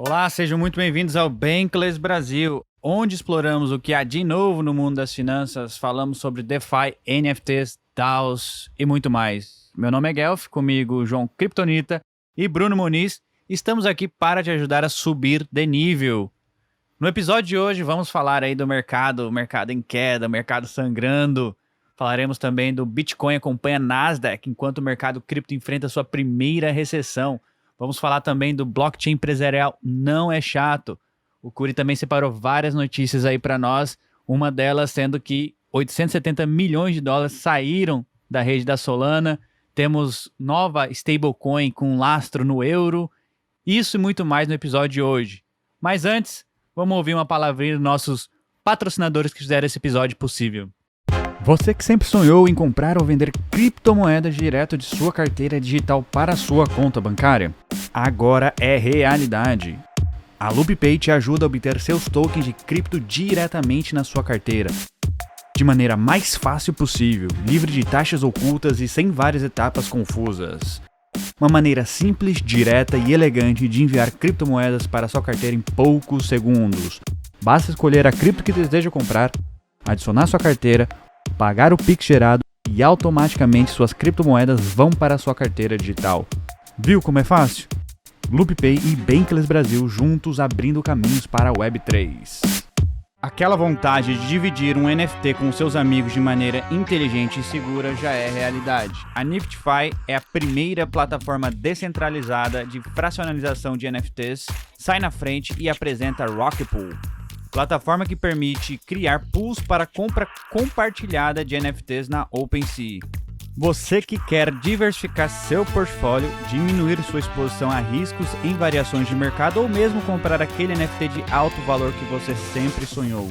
Olá, sejam muito bem-vindos ao Bankless Brasil, onde exploramos o que há de novo no mundo das finanças, falamos sobre DeFi, NFTs, DAOs e muito mais. Meu nome é Guelph, comigo João Kryptonita e Bruno Muniz. Estamos aqui para te ajudar a subir de nível. No episódio de hoje vamos falar aí do mercado em queda, mercado sangrando. Falaremos também do Bitcoin acompanha Nasdaq enquanto o mercado cripto enfrenta sua primeira recessão. Vamos falar também do blockchain empresarial não é chato. O Curi também separou várias notícias aí para nós, uma delas sendo que 870 milhões de dólares saíram da rede da Solana. Temos nova stablecoin com lastro no euro. Isso e muito mais no episódio de hoje. Mas antes, vamos ouvir uma palavrinha dos nossos patrocinadores que fizeram esse episódio possível. Você que sempre sonhou em comprar ou vender criptomoedas direto de sua carteira digital para a sua conta bancária? Agora é realidade. A LoopPay te ajuda a obter seus tokens de cripto diretamente na sua carteira, de maneira mais fácil possível, livre de taxas ocultas e sem várias etapas confusas. Uma maneira simples, direta e elegante de enviar criptomoedas para sua carteira em poucos segundos. Basta escolher a cripto que deseja comprar, adicionar sua carteira, pagar o Pix gerado e automaticamente suas criptomoedas vão para a sua carteira digital. Viu como é fácil? LoopPay e Bankless Brasil juntos abrindo caminhos para a Web3. Aquela vontade de dividir um NFT com seus amigos de maneira inteligente e segura já é realidade. A Niftyfy é a primeira plataforma descentralizada de fracionalização de NFTs, sai na frente e apresenta Rockpool, plataforma que permite criar pools para compra compartilhada de NFTs na OpenSea. Você que quer diversificar seu portfólio, diminuir sua exposição a riscos em variações de mercado ou mesmo comprar aquele NFT de alto valor que você sempre sonhou.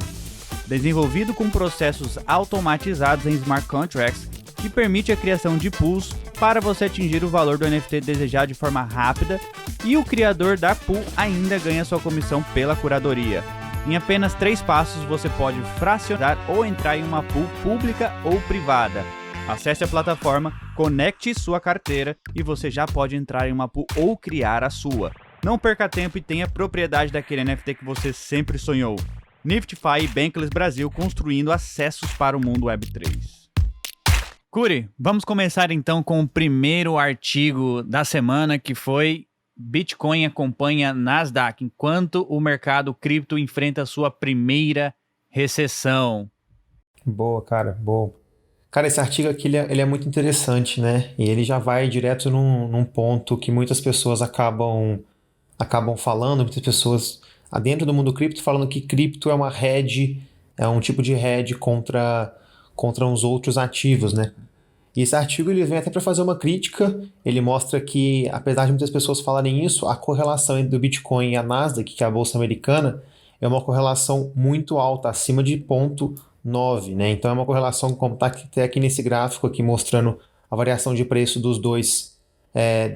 Desenvolvido com processos automatizados em smart contracts que permite a criação de pools para você atingir o valor do NFT desejado de forma rápida e o criador da pool ainda ganha sua comissão pela curadoria. Em apenas 3 passos você pode fracionar ou entrar em uma pool pública ou privada. Acesse a plataforma, conecte sua carteira e você já pode entrar em uma pool ou criar a sua. Não perca tempo e tenha propriedade daquele NFT que você sempre sonhou. Niftyfy e Bankless Brasil construindo acessos para o mundo Web3. Curi, vamos começar então com o primeiro artigo da semana, que foi Bitcoin acompanha Nasdaq enquanto o mercado cripto enfrenta sua primeira recessão. Boa, cara, boa. Cara, esse artigo aqui ele é muito interessante, né? E ele já vai direto num ponto que muitas pessoas acabam falando, muitas pessoas dentro do mundo cripto falando que cripto é uma hedge, é um tipo de hedge contra uns outros ativos, né? E esse artigo ele vem até para fazer uma crítica, ele mostra que, apesar de muitas pessoas falarem isso, a correlação entre o Bitcoin e a Nasdaq, que é a bolsa americana, é uma correlação muito alta, acima de 0,9, né? Então é uma correlação, como está até aqui nesse gráfico aqui mostrando a variação de preço dos dois,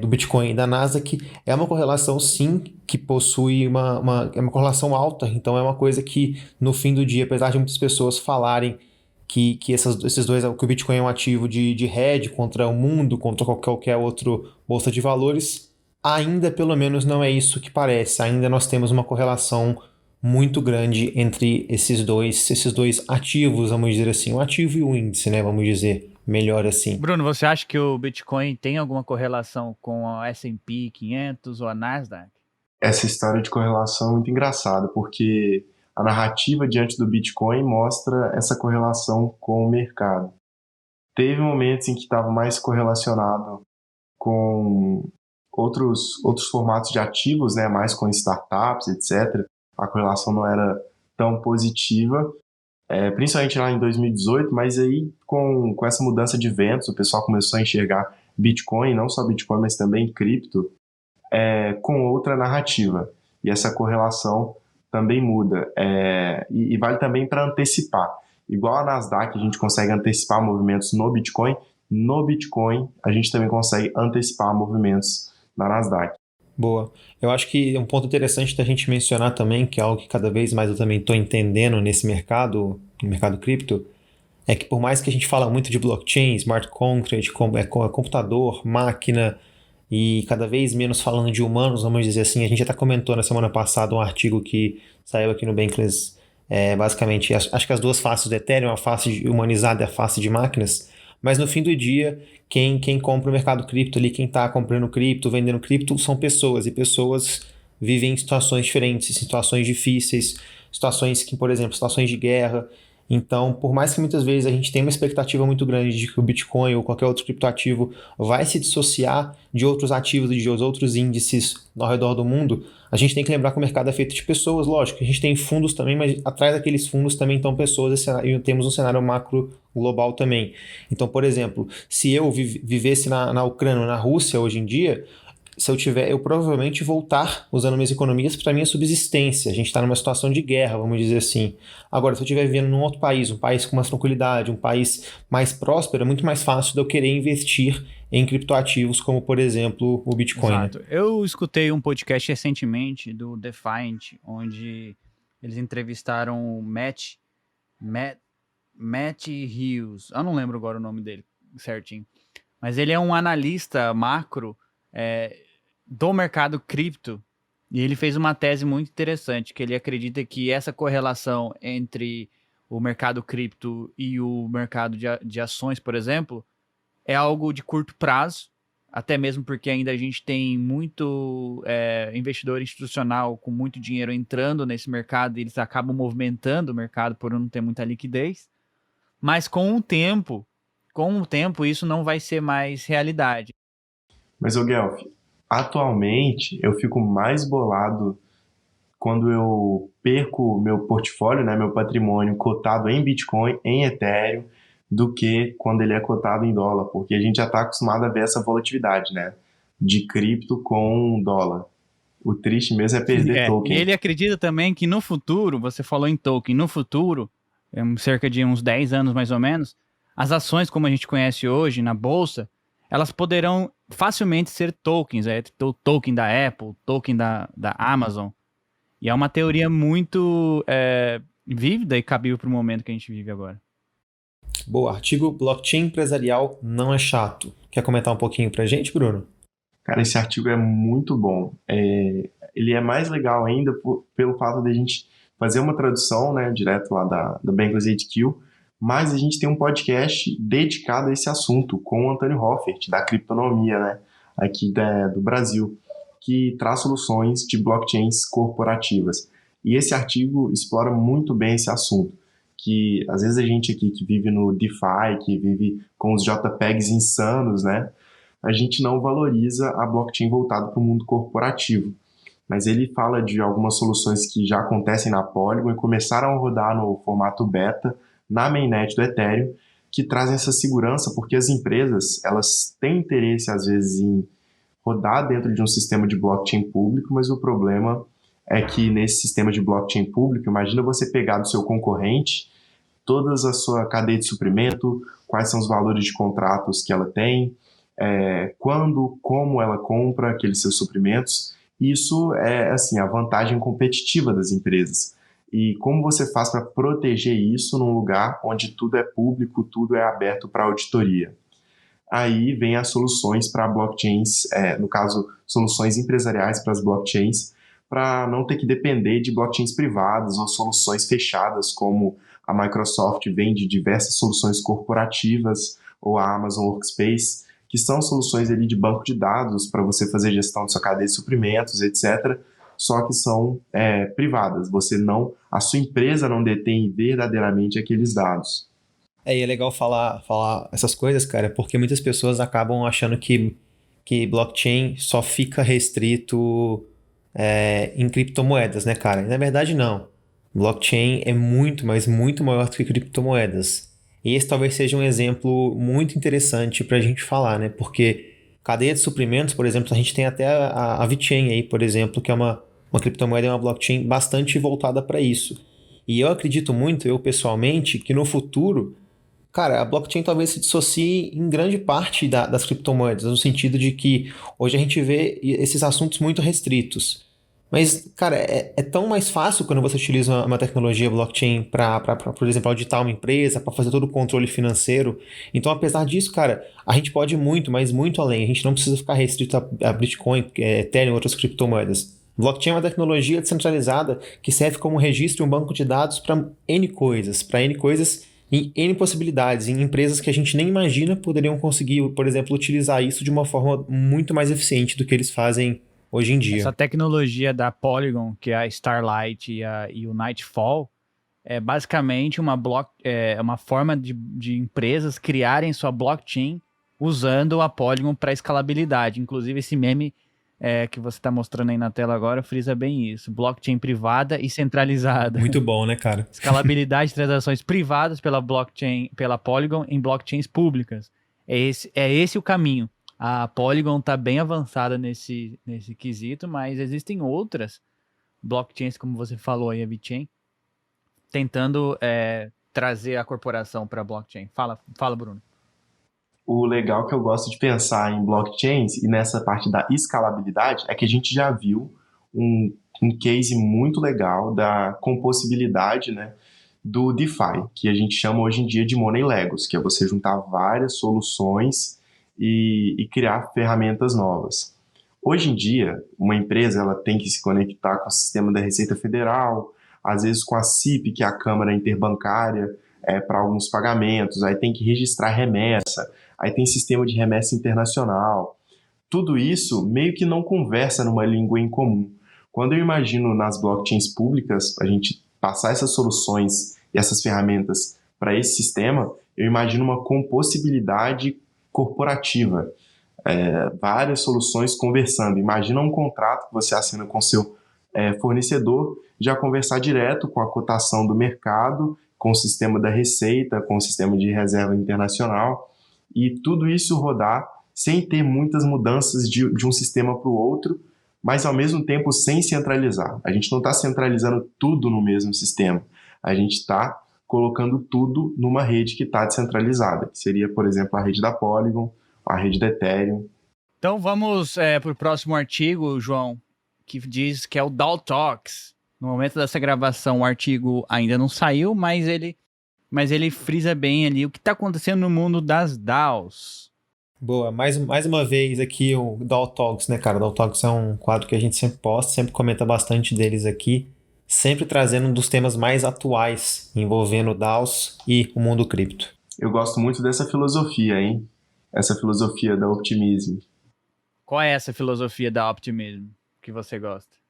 do Bitcoin e da Nasdaq, é uma correlação sim que possui é uma correlação alta, então é uma coisa que no fim do dia, apesar de muitas pessoas falarem que esses dois, que o Bitcoin é um ativo de hedge contra o mundo, contra qualquer outro bolsa de valores, ainda pelo menos não é isso que parece, ainda nós temos uma correlação muito grande entre esses dois ativos, vamos dizer assim, o ativo e o índice, né, vamos dizer, melhor assim. Bruno, você acha que o Bitcoin tem alguma correlação com a S&P 500 ou a Nasdaq? Essa história de correlação é muito engraçada, porque a narrativa diante do Bitcoin mostra essa correlação com o mercado. Teve momentos em que estava mais correlacionado com outros formatos de ativos, né, mais com startups, etc. A correlação não era tão positiva, principalmente lá em 2018, mas aí com essa mudança de ventos, o pessoal começou a enxergar Bitcoin, não só Bitcoin, mas também cripto, com outra narrativa. E essa correlação também muda. E vale também para antecipar. Igual a Nasdaq, a gente consegue antecipar movimentos no Bitcoin a gente também consegue antecipar movimentos na Nasdaq. Boa. Eu acho que um ponto interessante da gente mencionar também, que é algo que cada vez mais eu também estou entendendo nesse mercado, no mercado cripto, é que por mais que a gente fala muito de blockchain, smart contract, computador, máquina, e cada vez menos falando de humanos, vamos dizer assim. A gente até comentou na semana passada um artigo que saiu aqui no Bankless, basicamente, acho que as duas faces do Ethereum, a face humanizada e a face de máquinas, mas no fim do dia, quem compra o mercado cripto ali, quem está comprando cripto, vendendo cripto, são pessoas, e pessoas vivem em situações diferentes, situações difíceis, situações que, por exemplo, situações de guerra. Então, por mais que muitas vezes a gente tenha uma expectativa muito grande de que o Bitcoin ou qualquer outro criptoativo vai se dissociar de outros ativos e de outros índices ao redor do mundo, a gente tem que lembrar que o mercado é feito de pessoas, lógico. A gente tem fundos também, mas atrás daqueles fundos também estão pessoas e temos um cenário macro global também. Então, por exemplo, se eu vivesse na Ucrânia ou na Rússia hoje em dia, se eu provavelmente voltar usando minhas economias para minha subsistência. A gente está numa situação de guerra, vamos dizer assim. Agora, se eu estiver vivendo num outro país, um país com mais tranquilidade, um país mais próspero, é muito mais fácil de eu querer investir em criptoativos, como, por exemplo, o Bitcoin. Exato. Né? Eu escutei um podcast recentemente do Defiant, onde eles entrevistaram o Matt Hughes. Eu não lembro agora o nome dele certinho. Mas ele é um analista macro do mercado cripto, e ele fez uma tese muito interessante, que ele acredita que essa correlação entre o mercado cripto e o mercado de ações, por exemplo, é algo de curto prazo, até mesmo porque ainda a gente tem muito investidor institucional com muito dinheiro entrando nesse mercado, e eles acabam movimentando o mercado por não ter muita liquidez, mas com o tempo isso não vai ser mais realidade. Mas, ô Guelph, atualmente eu fico mais bolado quando eu perco meu portfólio, né, meu patrimônio cotado em Bitcoin, em Ethereum, do que quando ele é cotado em dólar, porque a gente já está acostumado a ver essa volatilidade, né, de cripto com dólar. O triste mesmo é perder token. E ele acredita também que no futuro, você falou em token, no futuro, cerca de uns 10 anos mais ou menos, as ações como a gente conhece hoje na bolsa, elas poderão facilmente ser tokens, o token da Apple, token da Amazon. E é uma teoria muito vívida e cabível para o momento que a gente vive agora. Boa, artigo Blockchain Empresarial não é chato. Quer comentar um pouquinho pra gente, Bruno? Cara, esse artigo é muito bom. Ele é mais legal ainda pelo fato de a gente fazer uma tradução, né, direto lá da Bankless HQ, mas a gente tem um podcast dedicado a esse assunto com o Antônio Hoffert, da Criptonomia, né, aqui do Brasil, que traz soluções de blockchains corporativas. E esse artigo explora muito bem esse assunto, que às vezes a gente aqui que vive no DeFi, que vive com os JPEGs insanos, né, a gente não valoriza a blockchain voltada para o mundo corporativo. Mas ele fala de algumas soluções que já acontecem na Polygon e começaram a rodar no formato beta na mainnet do Ethereum, que trazem essa segurança, porque as empresas elas têm interesse, às vezes, em rodar dentro de um sistema de blockchain público, mas o problema é que nesse sistema de blockchain público, imagina você pegar do seu concorrente toda a sua cadeia de suprimento, quais são os valores de contratos que ela tem, quando, como ela compra aqueles seus suprimentos. Isso é assim, a vantagem competitiva das empresas. E como você faz para proteger isso num lugar onde tudo é público, tudo é aberto para auditoria? Aí vem as soluções para blockchains, no caso, soluções empresariais para as blockchains, para não ter que depender de blockchains privadas ou soluções fechadas, como a Microsoft vende diversas soluções corporativas, ou a Amazon Workspace, que são soluções ali de banco de dados para você fazer gestão de sua cadeia de suprimentos, etc., só que são privadas. A sua empresa não detém verdadeiramente aqueles dados. E é legal falar essas coisas, cara, porque muitas pessoas acabam achando que blockchain só fica restrito em criptomoedas, né, cara? E na verdade, não. Blockchain é muito, mas muito maior do que criptomoedas. E esse talvez seja um exemplo muito interessante para a gente falar, né? Porque cadeia de suprimentos, por exemplo, a gente tem até a VeChain aí, por exemplo, que é uma criptomoeda e uma blockchain bastante voltada para isso. E eu acredito muito, eu pessoalmente, que no futuro, cara, a blockchain talvez se dissocie em grande parte das criptomoedas, no sentido de que hoje a gente vê esses assuntos muito restritos. Mas, cara, é tão mais fácil quando você utiliza uma tecnologia blockchain para, por exemplo, auditar uma empresa, para fazer todo o controle financeiro. Então, apesar disso, cara, a gente pode ir muito, mas muito além. A gente não precisa ficar restrito a Bitcoin, Ethereum, outras criptomoedas. Blockchain é uma tecnologia descentralizada que serve como registro e um banco de dados para N coisas em N possibilidades, em empresas que a gente nem imagina poderiam conseguir, por exemplo, utilizar isso de uma forma muito mais eficiente do que eles fazem hoje em Essa dia. tecnologia da Polygon, que é a Starlight e o Nightfall, é basicamente uma forma de empresas criarem sua blockchain usando a Polygon para escalabilidade. Inclusive, esse meme que você está mostrando aí na tela agora frisa bem isso. Blockchain privada e centralizada. Muito bom, né, cara? Escalabilidade de transações privadas pela blockchain, pela Polygon em blockchains públicas. É esse o caminho. A Polygon está bem avançada nesse quesito, mas existem outras blockchains, como você falou aí, a VeChain, tentando trazer a corporação para a blockchain. Fala, Bruno. O legal que eu gosto de pensar em blockchains e nessa parte da escalabilidade é que a gente já viu um case muito legal da compossibilidade, né, do DeFi, que a gente chama hoje em dia de Money Legos, que é você juntar várias soluções e criar ferramentas novas. Hoje em dia, uma empresa ela tem que se conectar com o sistema da Receita Federal, às vezes com a CIP, que é a Câmara Interbancária, para alguns pagamentos, aí tem que registrar remessa, aí tem sistema de remessa internacional. Tudo isso meio que não conversa numa língua em comum. Quando eu imagino nas blockchains públicas, a gente passar essas soluções e essas ferramentas para esse sistema, eu imagino uma compossibilidade corporativa. Várias soluções conversando. Imagina um contrato que você assina com seu fornecedor, já conversar direto com a cotação do mercado, com o sistema da Receita, com o sistema de reserva internacional, e tudo isso rodar sem ter muitas mudanças de um sistema para o outro, mas ao mesmo tempo sem centralizar. A gente não está centralizando tudo no mesmo sistema. A gente está colocando tudo numa rede que está descentralizada, que seria, por exemplo, a rede da Polygon, a rede da Ethereum. Então vamos para o próximo artigo, João, que diz que é o DAO Talks. No momento dessa gravação, o artigo ainda não saiu, mas ele frisa bem ali o que está acontecendo no mundo das DAOs. Boa, mais uma vez aqui o DAO Talks, né, cara? O DAO Talks é um quadro que a gente sempre posta, sempre comenta bastante deles aqui, sempre trazendo um dos temas mais atuais envolvendo DAOs e o mundo cripto. Eu gosto muito dessa filosofia, hein? Essa filosofia da Optimism. Qual é essa filosofia da Optimism que você gosta?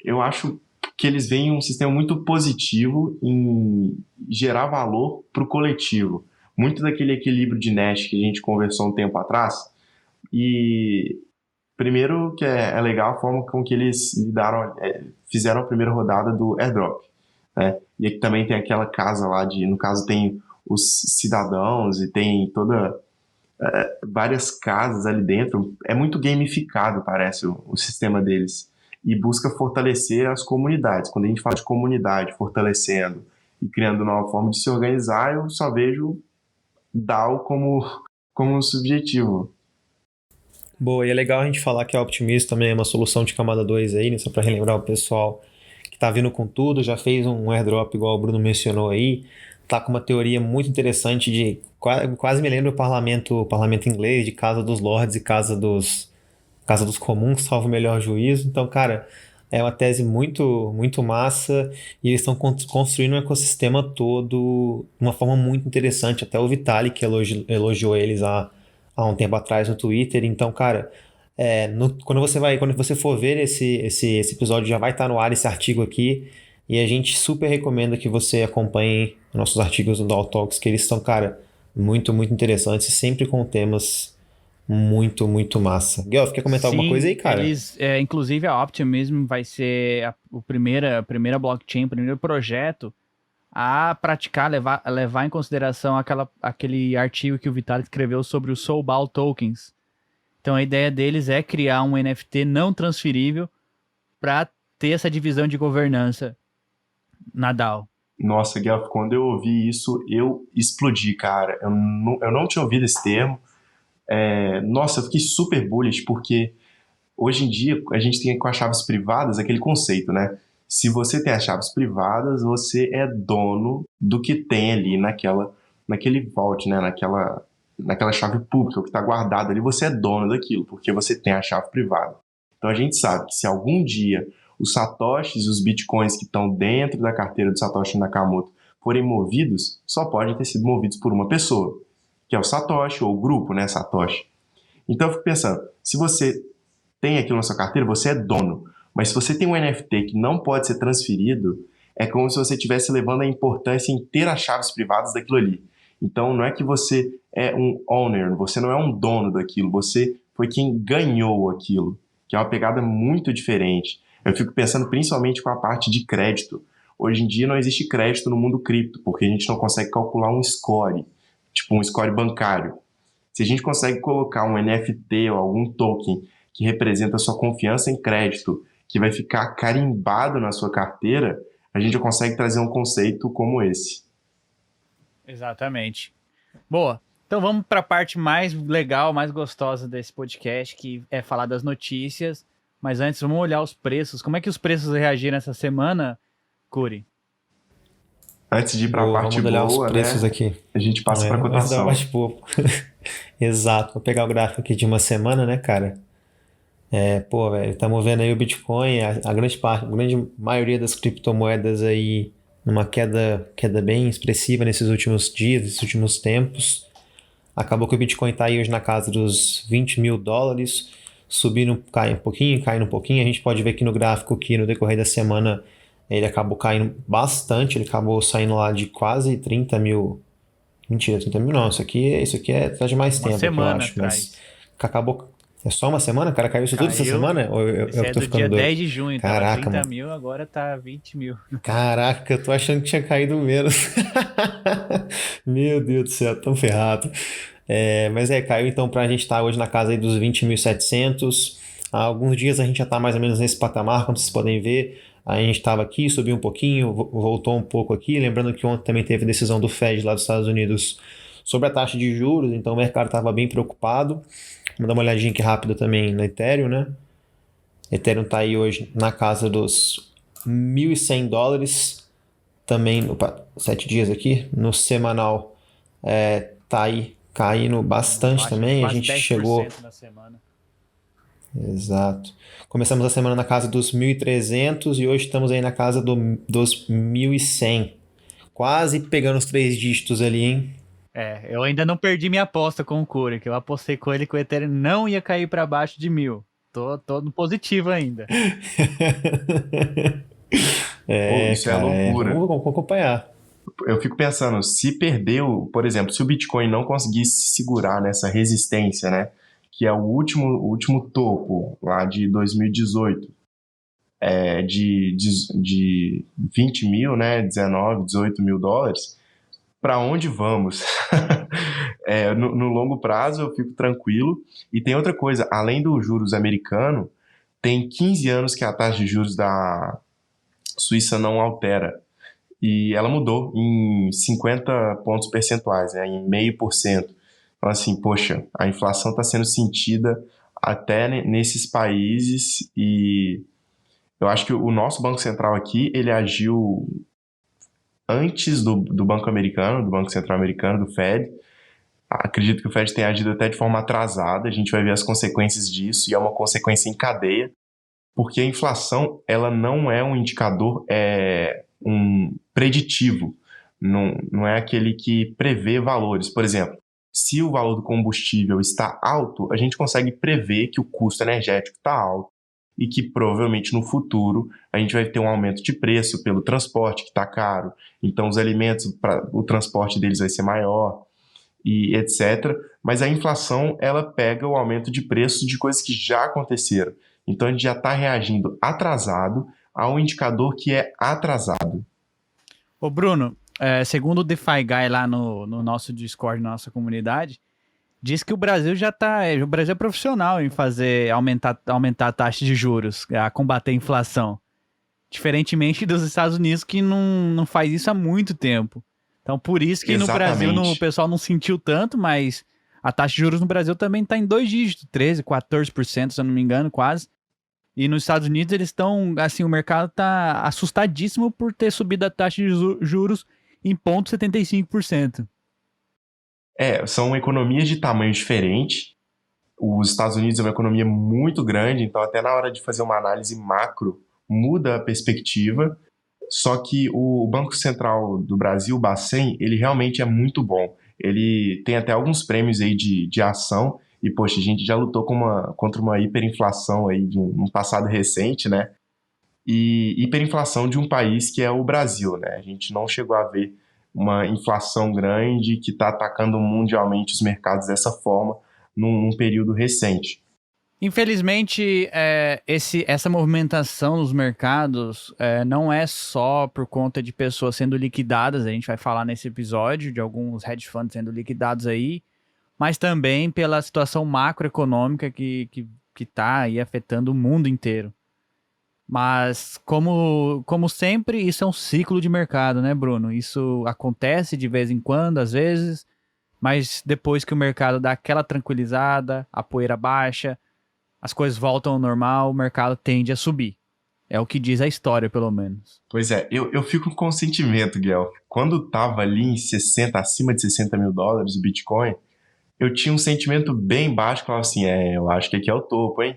Eu acho que eles veem um sistema muito positivo em gerar valor para o coletivo. Muito daquele equilíbrio de Nash que a gente conversou um tempo atrás. E primeiro que é legal a forma com que eles fizeram a primeira rodada do airdrop. Né? E aqui também tem aquela casa lá no caso tem os cidadãos e tem várias casas ali dentro. É muito gamificado, parece, o sistema deles. E busca fortalecer as comunidades. Quando a gente fala de comunidade fortalecendo e criando nova forma de se organizar, eu só vejo DAO como um subjetivo. Boa, e é legal a gente falar que a Optimism também é uma solução de camada 2 aí, né? Só para relembrar o pessoal que tá vindo com tudo, já fez um airdrop igual o Bruno mencionou aí, tá com uma teoria muito interessante de quase me lembra o parlamento inglês, de Casa dos Lords e Casa dos Comuns, salvo o melhor juízo. Então, cara, é uma tese muito, muito massa e eles estão construindo um ecossistema todo de uma forma muito interessante. Até o Vitalik que elogiou eles há um tempo atrás no Twitter. Então, cara, quando você for ver esse episódio, já vai estar no ar esse artigo aqui. E a gente super recomenda que você acompanhe nossos artigos do DAO Talks, que eles são, cara, muito, muito interessantes e sempre com temas muito, muito massa. Guelph, quer comentar alguma coisa aí, cara? Inclusive a Optimism vai ser a primeira blockchain, o primeiro projeto a praticar, levar em consideração aquele artigo que o Vitalik escreveu sobre os Soulball Tokens. Então a ideia deles é criar um NFT não transferível para ter essa divisão de governança na DAO. Nossa, Guelph, quando eu ouvi isso, eu explodi, cara. Eu não tinha ouvido esse termo. Nossa, eu fiquei super bullish, porque Hoje em dia, a gente tem com as chaves privadas aquele conceito, né? Se você tem as chaves privadas, você é dono do que tem ali naquele vault, né? Naquela chave pública, o que está guardado ali, você é dono daquilo, porque você tem a chave privada. Então a gente sabe que se algum dia os satoshis, os bitcoins que estão dentro da carteira do Satoshi Nakamoto forem movidos, só podem ter sido movidos por uma pessoa, que é o Satoshi, ou o grupo, né, Satoshi. Então eu fico pensando, se você tem aquilo na sua carteira, você é dono. Mas se você tem um NFT que não pode ser transferido, é como se você estivesse levando a importância em ter as chaves privadas daquilo ali. Então não é que você é um owner, você não é um dono daquilo, você foi quem ganhou aquilo, que é uma pegada muito diferente. Eu fico pensando principalmente com a parte de crédito. Hoje em dia não existe crédito no mundo cripto, porque a gente não consegue calcular um score, tipo um score bancário. Se a gente consegue colocar um NFT ou algum token que representa a sua confiança em crédito, que vai ficar carimbado na sua carteira, a gente já consegue trazer um conceito como esse. Exatamente. Boa. Então vamos para a parte mais legal, mais gostosa desse podcast, que é falar das notícias. Mas antes, vamos olhar os preços. Como é que os preços reagiram essa semana, Curi? Antes de ir para a parte vamos olhar boa, os preços né, aqui. a gente passa para a Antes da cotação. bate-papo. Exato. Vou pegar o gráfico aqui de uma semana, né, cara? Velho, estamos vendo aí o Bitcoin, a grande maioria das criptomoedas aí numa queda bem expressiva nesses últimos dias, nesses últimos tempos. Acabou que o Bitcoin está aí hoje na casa dos $20,000, subindo, caindo um pouquinho. A gente pode ver aqui no gráfico que no decorrer da semana ele acabou caindo bastante, ele acabou saindo lá de quase 30 mil. Mentira, 30 mil não, isso aqui tá de mais tempo, semana eu acho. atrás. Mas acabou. É só uma semana, cara? Caiu isso tudo essa semana? Ou Esse é tô do ficando dia doido? 10 de junho, Caraca, tava 30 mano. mil, agora tá 20 mil. Caraca, eu tô achando que tinha caído menos. Meu Deus do céu, tão ferrado. Mas caiu então pra gente estar hoje na casa aí dos 20.700. Há alguns dias a gente já tá mais ou menos nesse patamar, como vocês podem ver. A gente estava aqui, subiu um pouquinho, voltou um pouco aqui. Lembrando que ontem também teve decisão do Fed lá dos Estados Unidos sobre a taxa de juros, então o mercado estava bem preocupado. Vamos dar uma olhadinha aqui rápido também no Ethereum, né? Ethereum está aí hoje na casa dos $1.100. Também, 7 dias aqui, no semanal tá aí caindo bastante também. A gente 10% chegou... na semana. Exato. Começamos a semana na casa dos 1.300 e hoje estamos aí na casa dos 1.100. Quase pegando os 3 dígitos ali, hein? Eu ainda não perdi minha aposta com o Curi, que eu apostei com ele que o Ethereum não ia cair para baixo de 1.000. Tô no positivo ainda. Isso é loucura. Vamos acompanhar. Eu fico pensando, se perdeu, por exemplo, se o Bitcoin não conseguisse se segurar nessa resistência, né, que é o último topo lá de 2018, de 20 mil, né, 19, 18 mil dólares, para onde vamos? No longo prazo eu fico tranquilo. E tem outra coisa, além do juros americano, tem 15 anos que a taxa de juros da Suíça não altera. E ela mudou em 50 pontos percentuais, né, em 0,5%. Então, assim, poxa, a inflação está sendo sentida até nesses países e eu acho que o nosso Banco Central aqui, ele agiu antes do Banco Americano, do Banco Central Americano, do Fed. Acredito que o Fed tenha agido até de forma atrasada, a gente vai ver as consequências disso e é uma consequência em cadeia, porque a inflação, ela não é um indicador, um preditivo, não é aquele que prevê valores. Por exemplo, se o valor do combustível está alto, a gente consegue prever que o custo energético está alto e que provavelmente no futuro a gente vai ter um aumento de preço pelo transporte que está caro, então os alimentos, o transporte deles vai ser maior e etc. Mas a inflação, ela pega o aumento de preço de coisas que já aconteceram. Então a gente já está reagindo atrasado a um indicador que é atrasado. Ô Bruno, segundo o DeFi Guy lá no nosso Discord, na nossa comunidade, diz que o Brasil o Brasil é profissional em aumentar a taxa de juros, a combater a inflação. Diferentemente dos Estados Unidos, que não faz isso há muito tempo. Então, por isso que Exatamente. no Brasil o pessoal não sentiu tanto, mas A taxa de juros no Brasil também está em 2 dígitos, 13%, 14%, se eu não me engano, quase. E nos Estados Unidos eles estão, assim, o mercado está assustadíssimo por ter subido a taxa de juros em 0,75%. São economias de tamanho diferente. Os Estados Unidos é uma economia muito grande, então até na hora de fazer uma análise macro, muda a perspectiva. Só que o Banco Central do Brasil, o Bacen, ele realmente é muito bom. Ele tem até alguns prêmios aí de ação, e poxa, a gente já lutou contra uma hiperinflação aí de um passado recente, né? E hiperinflação de um país que é o Brasil, né? A gente não chegou a ver uma inflação grande que está atacando mundialmente os mercados dessa forma num período recente. Infelizmente, essa movimentação nos mercados não é só por conta de pessoas sendo liquidadas, a gente vai falar nesse episódio de alguns hedge funds sendo liquidados aí, mas também pela situação macroeconômica que está aí afetando o mundo inteiro. Mas, como sempre, isso é um ciclo de mercado, né, Bruno? Isso acontece de vez em quando, às vezes, mas depois que o mercado dá aquela tranquilizada, a poeira baixa, as coisas voltam ao normal, o mercado tende a subir. É o que diz a história, pelo menos. Pois é, eu fico com o sentimento, Guel. Quando tava ali em 60, acima de 60 mil dólares o Bitcoin, eu tinha um sentimento bem baixo, falava assim, eu acho que aqui é o topo, hein?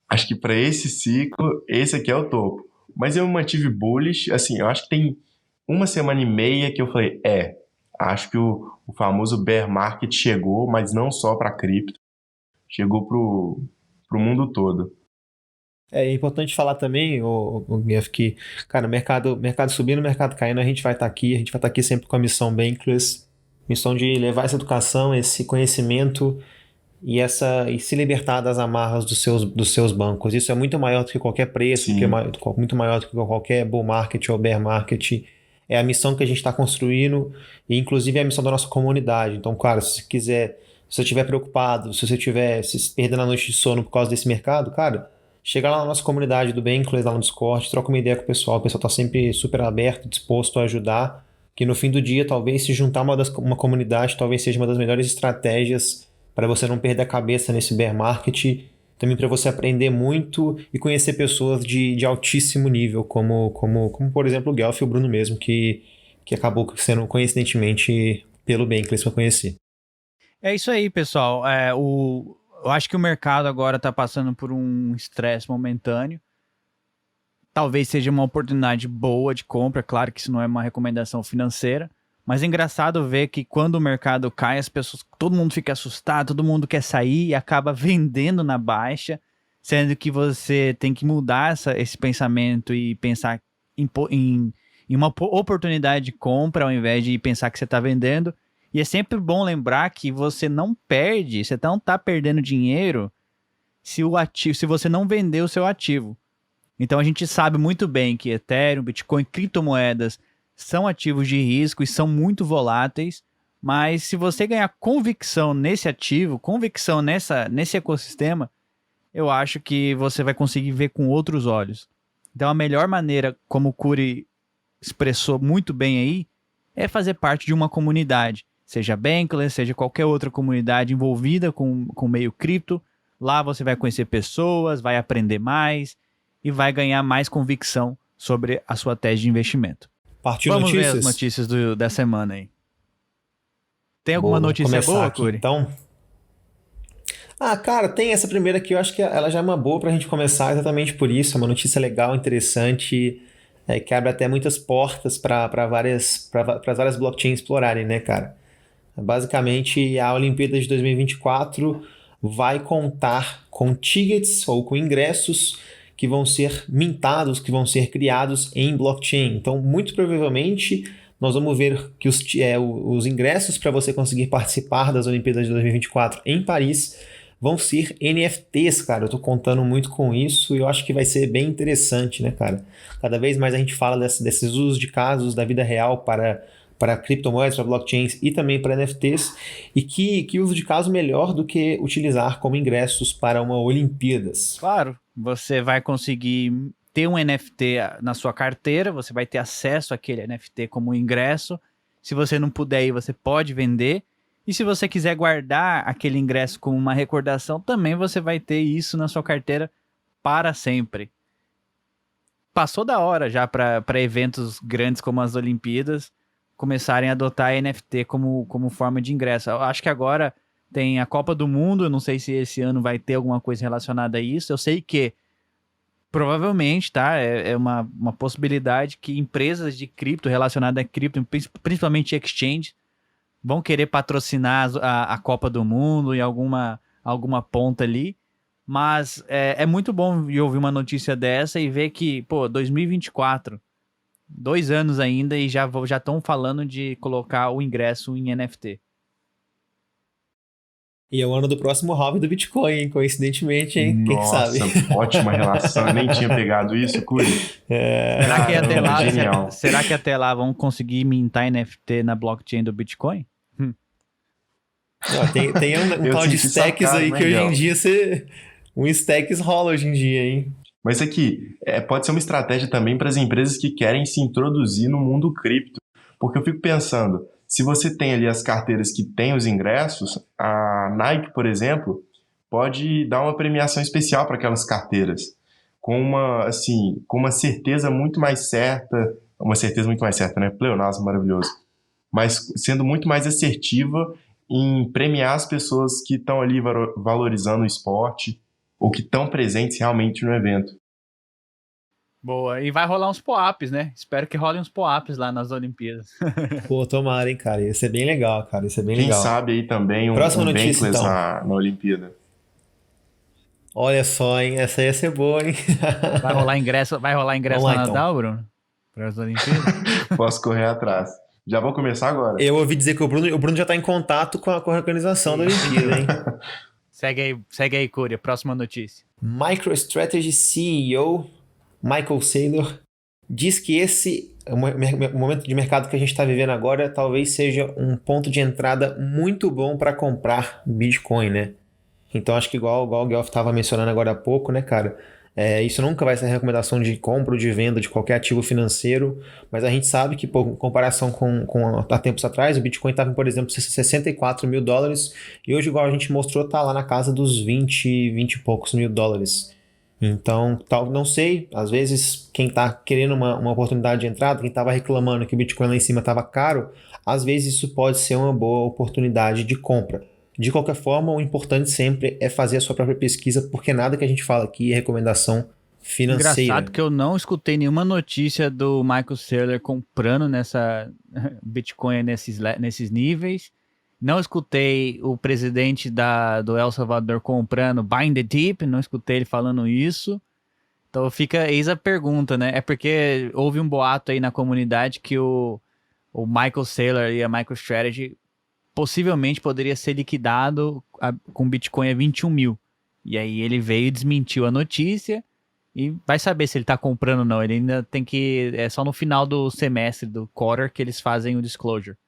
Acho que para esse ciclo, esse aqui é o topo. Mas eu me mantive bullish, assim, eu acho que tem uma semana e meia que eu falei, acho que o famoso bear market chegou, mas não só para cripto, chegou pro mundo todo. É importante falar também, o Jeff, que, cara, mercado subindo, mercado caindo, a gente vai estar aqui sempre com a missão Bankless, missão de levar essa educação, esse conhecimento e se libertar das amarras dos seus bancos. Isso é muito maior do que qualquer preço, muito maior do que qualquer bull market ou bear market. É a missão que a gente está construindo e, inclusive, é a missão da nossa comunidade. Então, claro, se você estiver preocupado, se você estiver se perdendo a noite de sono por causa desse mercado, cara, chega lá na nossa comunidade do Bankless, lá no Discord, troca uma ideia com o pessoal está sempre super aberto, disposto a ajudar, que no fim do dia, talvez se juntar uma comunidade, talvez seja uma das melhores estratégias para você não perder a cabeça nesse bear market, também para você aprender muito e conhecer pessoas de altíssimo nível, como por exemplo o Guelph e o Bruno mesmo, que acabou sendo coincidentemente pelo Bankless que eu conheci. É isso aí, pessoal. Eu acho que o mercado agora está passando por um estresse momentâneo. Talvez seja uma oportunidade boa de compra, claro que isso não é uma recomendação financeira, mas é engraçado ver que quando o mercado cai, todo mundo fica assustado, todo mundo quer sair e acaba vendendo na baixa, sendo que você tem que mudar esse pensamento e pensar em uma oportunidade de compra ao invés de pensar que você está vendendo. E é sempre bom lembrar que você não perde, você não está perdendo dinheiro se você não vender o seu ativo. Então a gente sabe muito bem que Ethereum, Bitcoin, criptomoedas são ativos de risco e são muito voláteis, mas se você ganhar convicção nesse ativo, convicção nesse ecossistema, eu acho que você vai conseguir ver com outros olhos. Então a melhor maneira, como o Curi expressou muito bem aí, é fazer parte de uma comunidade, seja Bankless, seja qualquer outra comunidade envolvida com o meio cripto. Lá você vai conhecer pessoas, vai aprender mais e vai ganhar mais convicção sobre a sua tese de investimento. Partiu Vamos notícias? ver as notícias da semana aí. Tem alguma notícia boa, Curi? Então, cara, tem essa primeira aqui, eu acho que ela já é uma boa pra gente começar exatamente por isso, é uma notícia legal, interessante, que abre até muitas portas para as várias blockchains explorarem, né, cara? Basicamente, a Olimpíada de 2024 vai contar com tickets ou com ingressos que vão ser mintados, que vão ser criados em blockchain. Então, muito provavelmente, nós vamos ver que os ingressos para você conseguir participar das Olimpíadas de 2024 em Paris vão ser NFTs, cara. Eu tô contando muito com isso e eu acho que vai ser bem interessante, né, cara? Cada vez mais a gente fala desses usos de casos da vida real para criptomoedas, para blockchains e também para NFTs, e que uso de caso melhor do que utilizar como ingressos para uma Olimpíadas. Claro, você vai conseguir ter um NFT na sua carteira, você vai ter acesso àquele NFT como ingresso. Se você não puder ir, você pode vender. E se você quiser guardar aquele ingresso como uma recordação, também você vai ter isso na sua carteira para sempre. Passou da hora já para eventos grandes como as Olimpíadas começarem a adotar NFT como forma de ingresso. Eu acho que agora tem a Copa do Mundo, eu não sei se esse ano vai ter alguma coisa relacionada a isso. Eu sei que provavelmente, tá? É uma possibilidade que empresas de cripto relacionadas a cripto, principalmente exchange, vão querer patrocinar a Copa do Mundo em alguma ponta ali. Mas é muito bom ouvir uma notícia dessa e ver que, pô, 2024, 2 anos ainda e já estão falando de colocar o ingresso em NFT. E é o ano do próximo halving do Bitcoin, hein? Coincidentemente, hein? Quem sabe? Nossa, ótima relação. Eu nem tinha pegado isso, Curi. Será que até Caramba, lá, genial. será que até lá vão conseguir mintar NFT na blockchain do Bitcoin? Não, tem um Eu tal de senti stacks sarcasmo, aí que hein, hoje em Del? dia você. Um stacks rola hoje em dia, hein? Mas aqui, pode ser uma estratégia também para as empresas que querem se introduzir no mundo cripto. Porque eu fico pensando, se você tem ali as carteiras que têm os ingressos, a Nike, por exemplo, pode dar uma premiação especial para aquelas carteiras, com uma certeza muito mais certa, né? Pleonasmo maravilhoso. Mas sendo muito mais assertiva em premiar as pessoas que estão ali valorizando o esporte ou que estão presentes realmente no evento. Boa. E vai rolar uns POAPs, né? Espero que rolem uns POAPs lá nas Olimpíadas. Pô, tomara, hein, cara. Isso é bem legal, cara. Isso é bem Quem legal. sabe aí também Próxima um notícia, Bankless então. na Olimpíada. Olha só, hein? Essa ia ser boa, hein? Vai rolar ingresso Vamos na lá, então. Nadal, Bruno? Para as Olimpíadas? Posso correr atrás. Já vou começar agora. Eu ouvi dizer que o Bruno já tá em contato com a organização da Olimpíada, hein? Segue aí, Cúria. Próxima notícia. MicroStrategy CEO Michael Saylor diz que esse momento de mercado que a gente está vivendo agora talvez seja um ponto de entrada muito bom para comprar Bitcoin, né? Então acho que igual o Guelph estava mencionando agora há pouco, né, cara? Isso nunca vai ser recomendação de compra ou de venda de qualquer ativo financeiro, mas a gente sabe que, por comparação com há tempos atrás, o Bitcoin estava, por exemplo, 64 mil dólares e hoje, igual a gente mostrou, está lá na casa dos 20 e poucos mil dólares. Então, não sei, às vezes quem está querendo uma oportunidade de entrada, quem estava reclamando que o Bitcoin lá em cima estava caro, às vezes isso pode ser uma boa oportunidade de compra. De qualquer forma, o importante sempre é fazer a sua própria pesquisa, porque nada que a gente fala aqui é recomendação financeira. Engraçado que eu não escutei nenhuma notícia do Michael Saylor comprando nessa Bitcoin nesses níveis. Não escutei o presidente do El Salvador comprando Buying the Dip, não escutei ele falando isso. Então eis a pergunta, né? É porque houve um boato aí na comunidade que o Michael Saylor e a MicroStrategy possivelmente poderia ser liquidado com Bitcoin a 21 mil. E aí ele veio e desmentiu a notícia e vai saber se ele tá comprando ou não. Ele ainda tem que... É só no final do semestre, do quarter, que eles fazem o disclosure.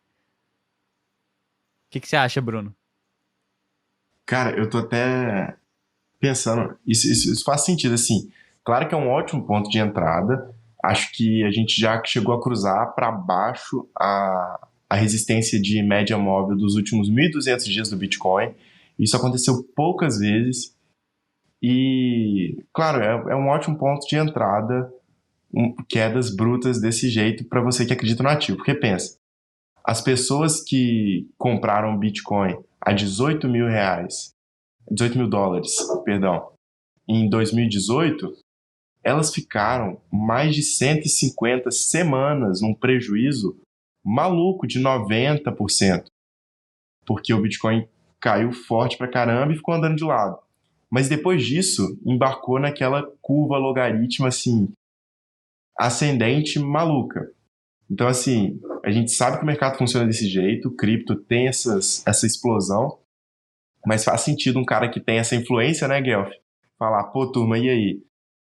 O que você acha, Bruno? Cara, eu tô até pensando, isso faz sentido, assim. Claro que é um ótimo ponto de entrada. Acho que a gente já chegou a cruzar para baixo a resistência de média móvel dos últimos 1.200 dias do Bitcoin. Isso aconteceu poucas vezes. E, claro, é um ótimo ponto de entrada, quedas brutas desse jeito para você que acredita no ativo. Porque pensa, as pessoas que compraram Bitcoin a 18 mil dólares, perdão, em 2018, elas ficaram mais de 150 semanas num prejuízo maluco de 90%, porque o Bitcoin caiu forte pra caramba e ficou andando de lado. Mas depois disso, embarcou naquela curva logarítmica, assim, ascendente maluca. Então, assim, a gente sabe que o mercado funciona desse jeito, o cripto tem essa explosão, mas faz sentido um cara que tem essa influência, né, Guelph? Falar, pô, turma, e aí?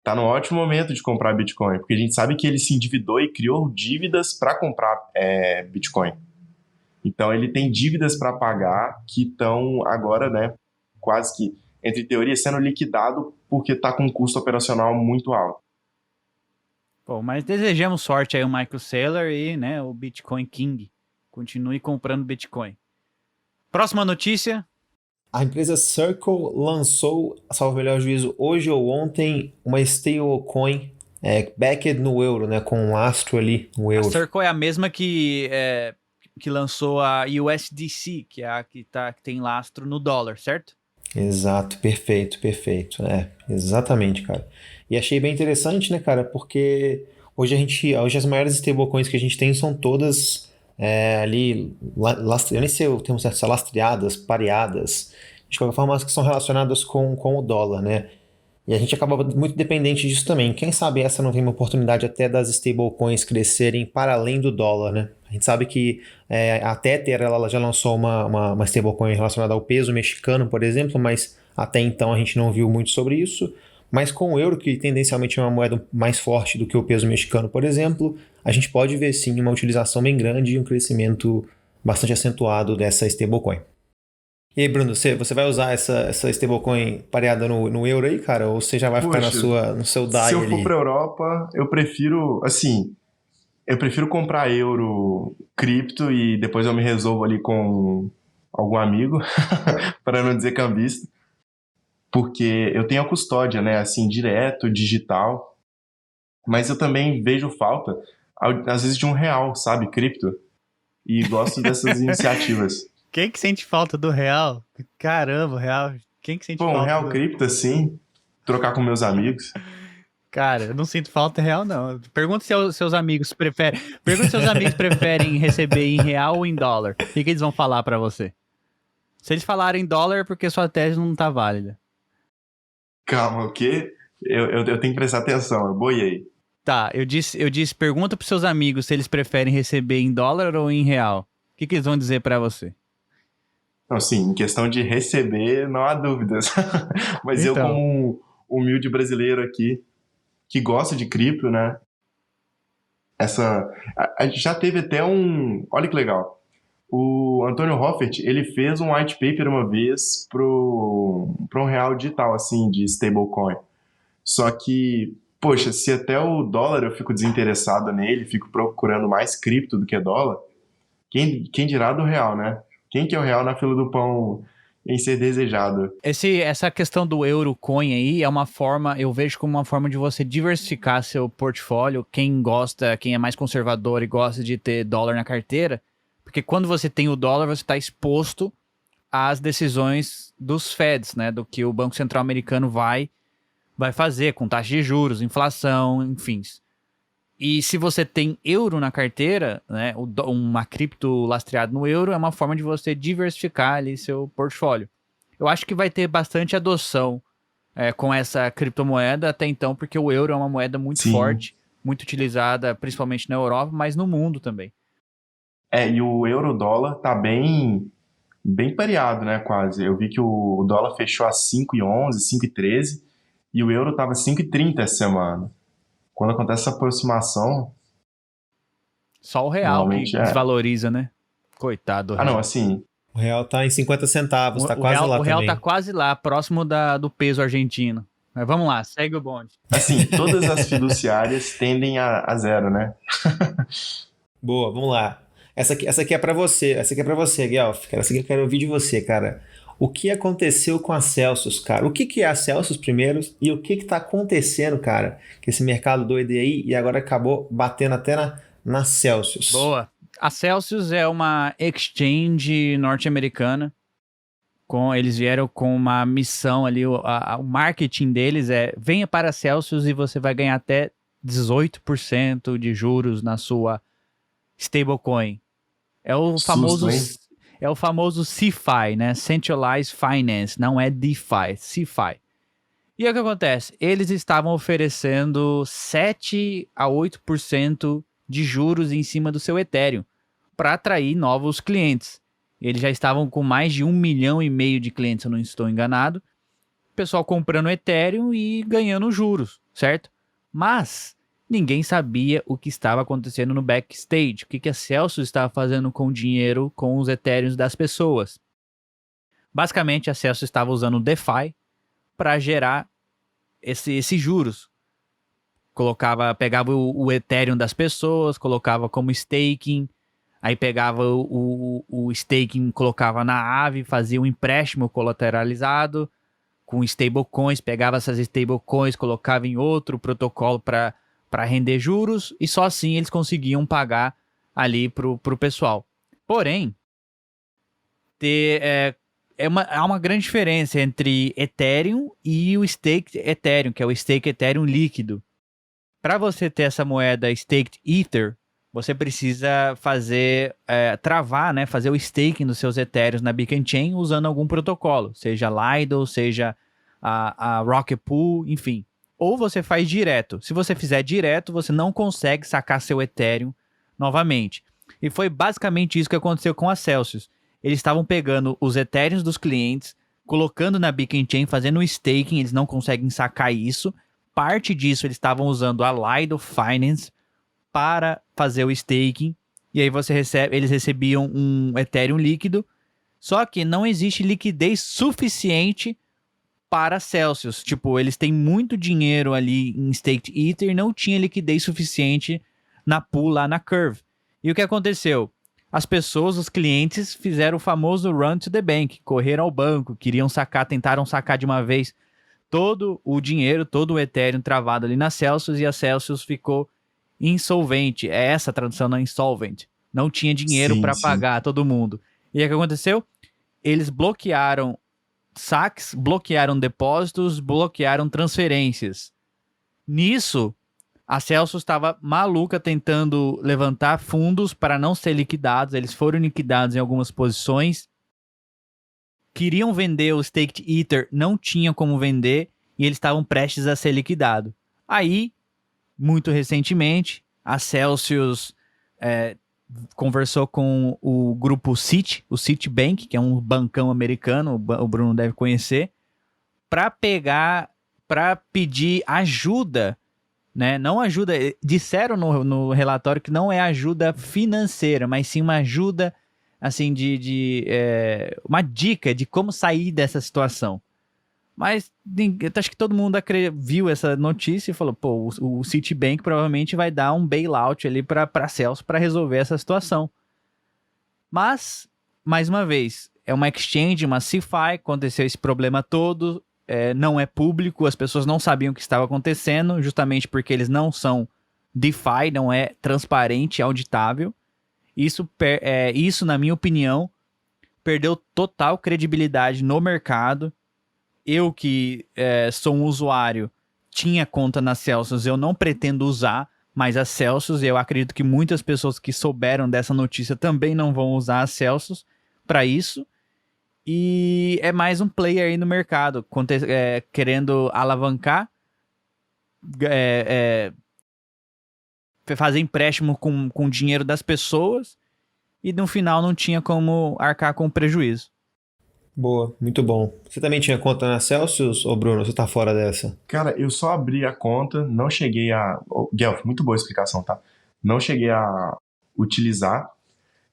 Tá no ótimo momento de comprar Bitcoin, porque a gente sabe que ele se endividou e criou dívidas para comprar Bitcoin. Então ele tem dívidas para pagar que estão agora, né, quase que, entre teorias, sendo liquidado porque está com um custo operacional muito alto. Bom, mas desejamos sorte aí ao Michael Saylor e, né, o Bitcoin King. Continue comprando Bitcoin. Próxima notícia. A empresa Circle lançou, salvo o melhor juízo, hoje ou ontem, uma stablecoin backed no euro, né? Com um lastro ali no A euro. Circle é a mesma que lançou a USDC, que é a que tem lastro no dólar, certo? Exato, perfeito. Exatamente, cara. E achei bem interessante, né, cara? Porque hoje as maiores stablecoins que a gente tem são todas ali, eu nem sei o termo certo, se é lastreadas, pareadas, de qualquer forma, as que são relacionadas com o dólar, né? E a gente acaba muito dependente disso também. Quem sabe essa não tem uma oportunidade até das stablecoins crescerem para além do dólar, né? A gente sabe que a Tether ela já lançou uma stablecoin relacionada ao peso mexicano, por exemplo, mas até então a gente não viu muito sobre isso. Mas com o euro, que tendencialmente é uma moeda mais forte do que o peso mexicano, por exemplo, a gente pode ver sim uma utilização bem grande e um crescimento bastante acentuado dessa stablecoin. E aí, Bruno, você vai usar essa stablecoin pareada no euro aí, cara? Ou você já vai ficar Poxa, no seu DAI se eu ali? for pra Europa, eu prefiro comprar euro cripto e depois eu me resolvo ali com algum amigo, para não dizer cambista, porque eu tenho a custódia, né, assim, direto, digital, mas eu também vejo falta, às vezes, de R$ 1, sabe, cripto, e gosto dessas iniciativas. Quem que sente falta do real? Caramba, real. Quem que sente Pô, um falta real do... cripto, assim, trocar com meus amigos. Cara, eu não sinto falta real, não. Pergunta se seus amigos preferem. Pergunta se seus amigos preferem receber em real ou em dólar. O que eles vão falar pra você? Se eles falarem dólar, é porque sua tese não tá válida. Calma, o quê? Eu tenho que prestar atenção, eu boiei. Tá, eu disse, pergunta pros seus amigos se eles preferem receber em dólar ou em real. O que eles vão dizer pra você? Não, sim, em questão de receber, não há dúvidas. Mas eu, Então. como um humilde brasileiro aqui, que gosta de cripto, né? Já teve até um. Olha que legal. O Antônio Hoffert, ele fez um white paper uma vez pro um real digital, assim, de stablecoin. Só que, poxa, se até o dólar eu fico desinteressado nele, fico procurando mais cripto do que dólar, quem dirá do real, né? Quem que é o real na fila do pão em ser desejado? Essa questão do Eurocoin aí é uma forma, eu vejo como uma forma de você diversificar seu portfólio. Quem gosta, quem é mais conservador e gosta de ter dólar na carteira, porque quando você tem o dólar, você está exposto às decisões dos Feds, né? Do que o Banco Central Americano vai fazer com taxa de juros, inflação, enfim. E se você tem euro na carteira, né? Uma cripto lastreada no euro é uma forma de você diversificar ali seu portfólio. Eu acho que vai ter bastante adoção com essa criptomoeda até então, porque o euro é uma moeda muito Sim. forte, muito utilizada, principalmente na Europa, mas no mundo também. E o euro-dólar tá bem pareado, né, quase. Eu vi que o dólar fechou a 5,11, 5,13 e o euro tava 5,30 essa semana. Quando acontece essa aproximação, Só o real que normalmente é. desvaloriza, né? Coitado do Ah, não, real. assim, O real tá em 50 centavos, tá quase lá O real também. tá quase lá, próximo do peso argentino. Mas vamos lá, segue o bonde. todas as fiduciárias tendem a zero, né? Boa, vamos lá. Essa aqui é pra você. Essa aqui é pra você, Guelph. Essa aqui eu quero ouvir de você, cara. O que aconteceu com a Celsius, cara? O que é a Celsius primeiro e o que tá acontecendo, cara? Que esse mercado doido aí e agora acabou batendo até na Celsius. Boa. A Celsius é uma exchange norte-americana. Eles vieram com uma missão ali, o marketing deles é: venha para a Celsius e você vai ganhar até 18% de juros na sua stablecoin. É o Susto, famoso hein? é o famoso CeFi, né? Centralized Finance, não é DeFi, CeFi. E o que acontece? Eles estavam oferecendo 7 a 8% de juros em cima do seu Ethereum para atrair novos clientes. Eles já estavam com mais de 1,5 milhão de clientes, se eu não estou enganado. O pessoal comprando Ethereum e ganhando juros, certo? Mas ninguém sabia o que estava acontecendo no backstage. O que a Celsius estava fazendo com o dinheiro, com os Ethereums das pessoas. Basicamente, a Celsius estava usando o DeFi para gerar esses juros. Pegava o Ethereum das pessoas, colocava como staking, Aí pegava o staking, colocava na Aave, fazia um empréstimo colateralizado com stablecoins, pegava essas stablecoins, colocava em outro protocolo para render juros, e só assim eles conseguiam pagar ali pro pessoal. Porém, há uma grande diferença entre Ethereum e o Staked Ethereum, que é o Stake Ethereum líquido. Para você ter essa moeda Staked Ether, você precisa travar, né, fazer o staking dos seus Ethereums na Beacon Chain usando algum protocolo, seja Lido, seja a Rocket Pool, enfim. Ou você faz direto. Se você fizer direto, você não consegue sacar seu Ethereum novamente. E foi basicamente isso que aconteceu com a Celsius. Eles estavam pegando os Ethereums dos clientes, colocando na Beacon Chain, fazendo o staking, eles não conseguem sacar isso. Parte disso eles estavam usando a Lido Finance para fazer o staking, e aí eles recebiam um Ethereum líquido, só que não existe liquidez suficiente para Celsius. Tipo, eles têm muito dinheiro ali em Staked Ether e não tinha liquidez suficiente na pool lá na Curve. E o que aconteceu? As pessoas, os clientes, fizeram o famoso run to the bank, correram ao banco, queriam sacar, tentaram sacar de uma vez todo o dinheiro, todo o Ethereum travado ali na Celsius, e a Celsius ficou insolvente. É essa a tradução, não insolvent. Não tinha dinheiro para pagar todo mundo. E o que aconteceu? Eles bloquearam saques, bloquearam depósitos, bloquearam transferências. Nisso, a Celsius estava maluca tentando levantar fundos para não ser liquidados. Eles foram liquidados em algumas posições. Queriam vender o Staked Ether, não tinham como vender, e eles estavam prestes a ser liquidados. Aí, muito recentemente, a Celsius conversou com o grupo Citi, o Citibank, que é um bancão americano, o Bruno deve conhecer, para pedir ajuda, né? Não ajuda, disseram no relatório que não é ajuda financeira, mas sim uma ajuda, assim, uma dica de como sair dessa situação. Mas acho que todo mundo viu essa notícia e falou, pô, o Citibank provavelmente vai dar um bailout ali para Celsius para resolver essa situação. Mas, mais uma vez, é uma exchange, uma CeFi, aconteceu esse problema todo, não é público, as pessoas não sabiam o que estava acontecendo, justamente porque eles não são DeFi, não é transparente, auditável. Isso, na minha opinião, perdeu total credibilidade no mercado. Eu que sou um usuário, tinha conta na Celsius, eu não pretendo usar mais a Celsius, e eu acredito que muitas pessoas que souberam dessa notícia também não vão usar a Celsius para isso. E é mais um player aí no mercado, querendo alavancar, fazer empréstimo com dinheiro das pessoas, e no final não tinha como arcar com prejuízo. Boa, muito bom. Você também tinha conta na Celsius, ou Bruno, você tá fora dessa? Cara, eu só abri a conta, não cheguei a... Guelph, muito boa a explicação, tá? Não cheguei a utilizar.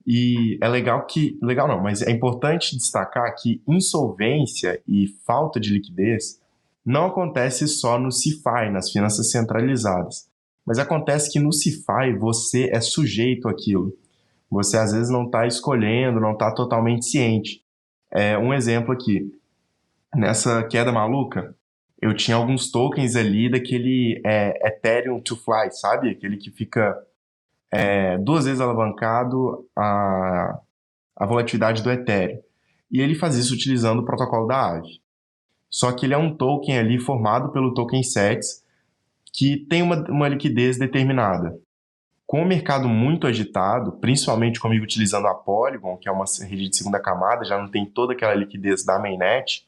E é legal que... Legal não, mas é importante destacar que insolvência e falta de liquidez não acontece só no CeFi, nas finanças centralizadas. Mas acontece que no CeFi você é sujeito àquilo. Você às vezes não está escolhendo, não está totalmente ciente. Um exemplo aqui. Nessa queda maluca, eu tinha alguns tokens ali daquele Ethereum to Fly, sabe? Aquele que fica 2 vezes alavancado a volatilidade do Ethereum. E ele faz isso utilizando o protocolo da Aave. Só que ele é um token ali formado pelo token SETS que tem uma liquidez determinada. Com o mercado muito agitado, principalmente comigo utilizando a Polygon, que é uma rede de segunda camada, já não tem toda aquela liquidez da mainnet,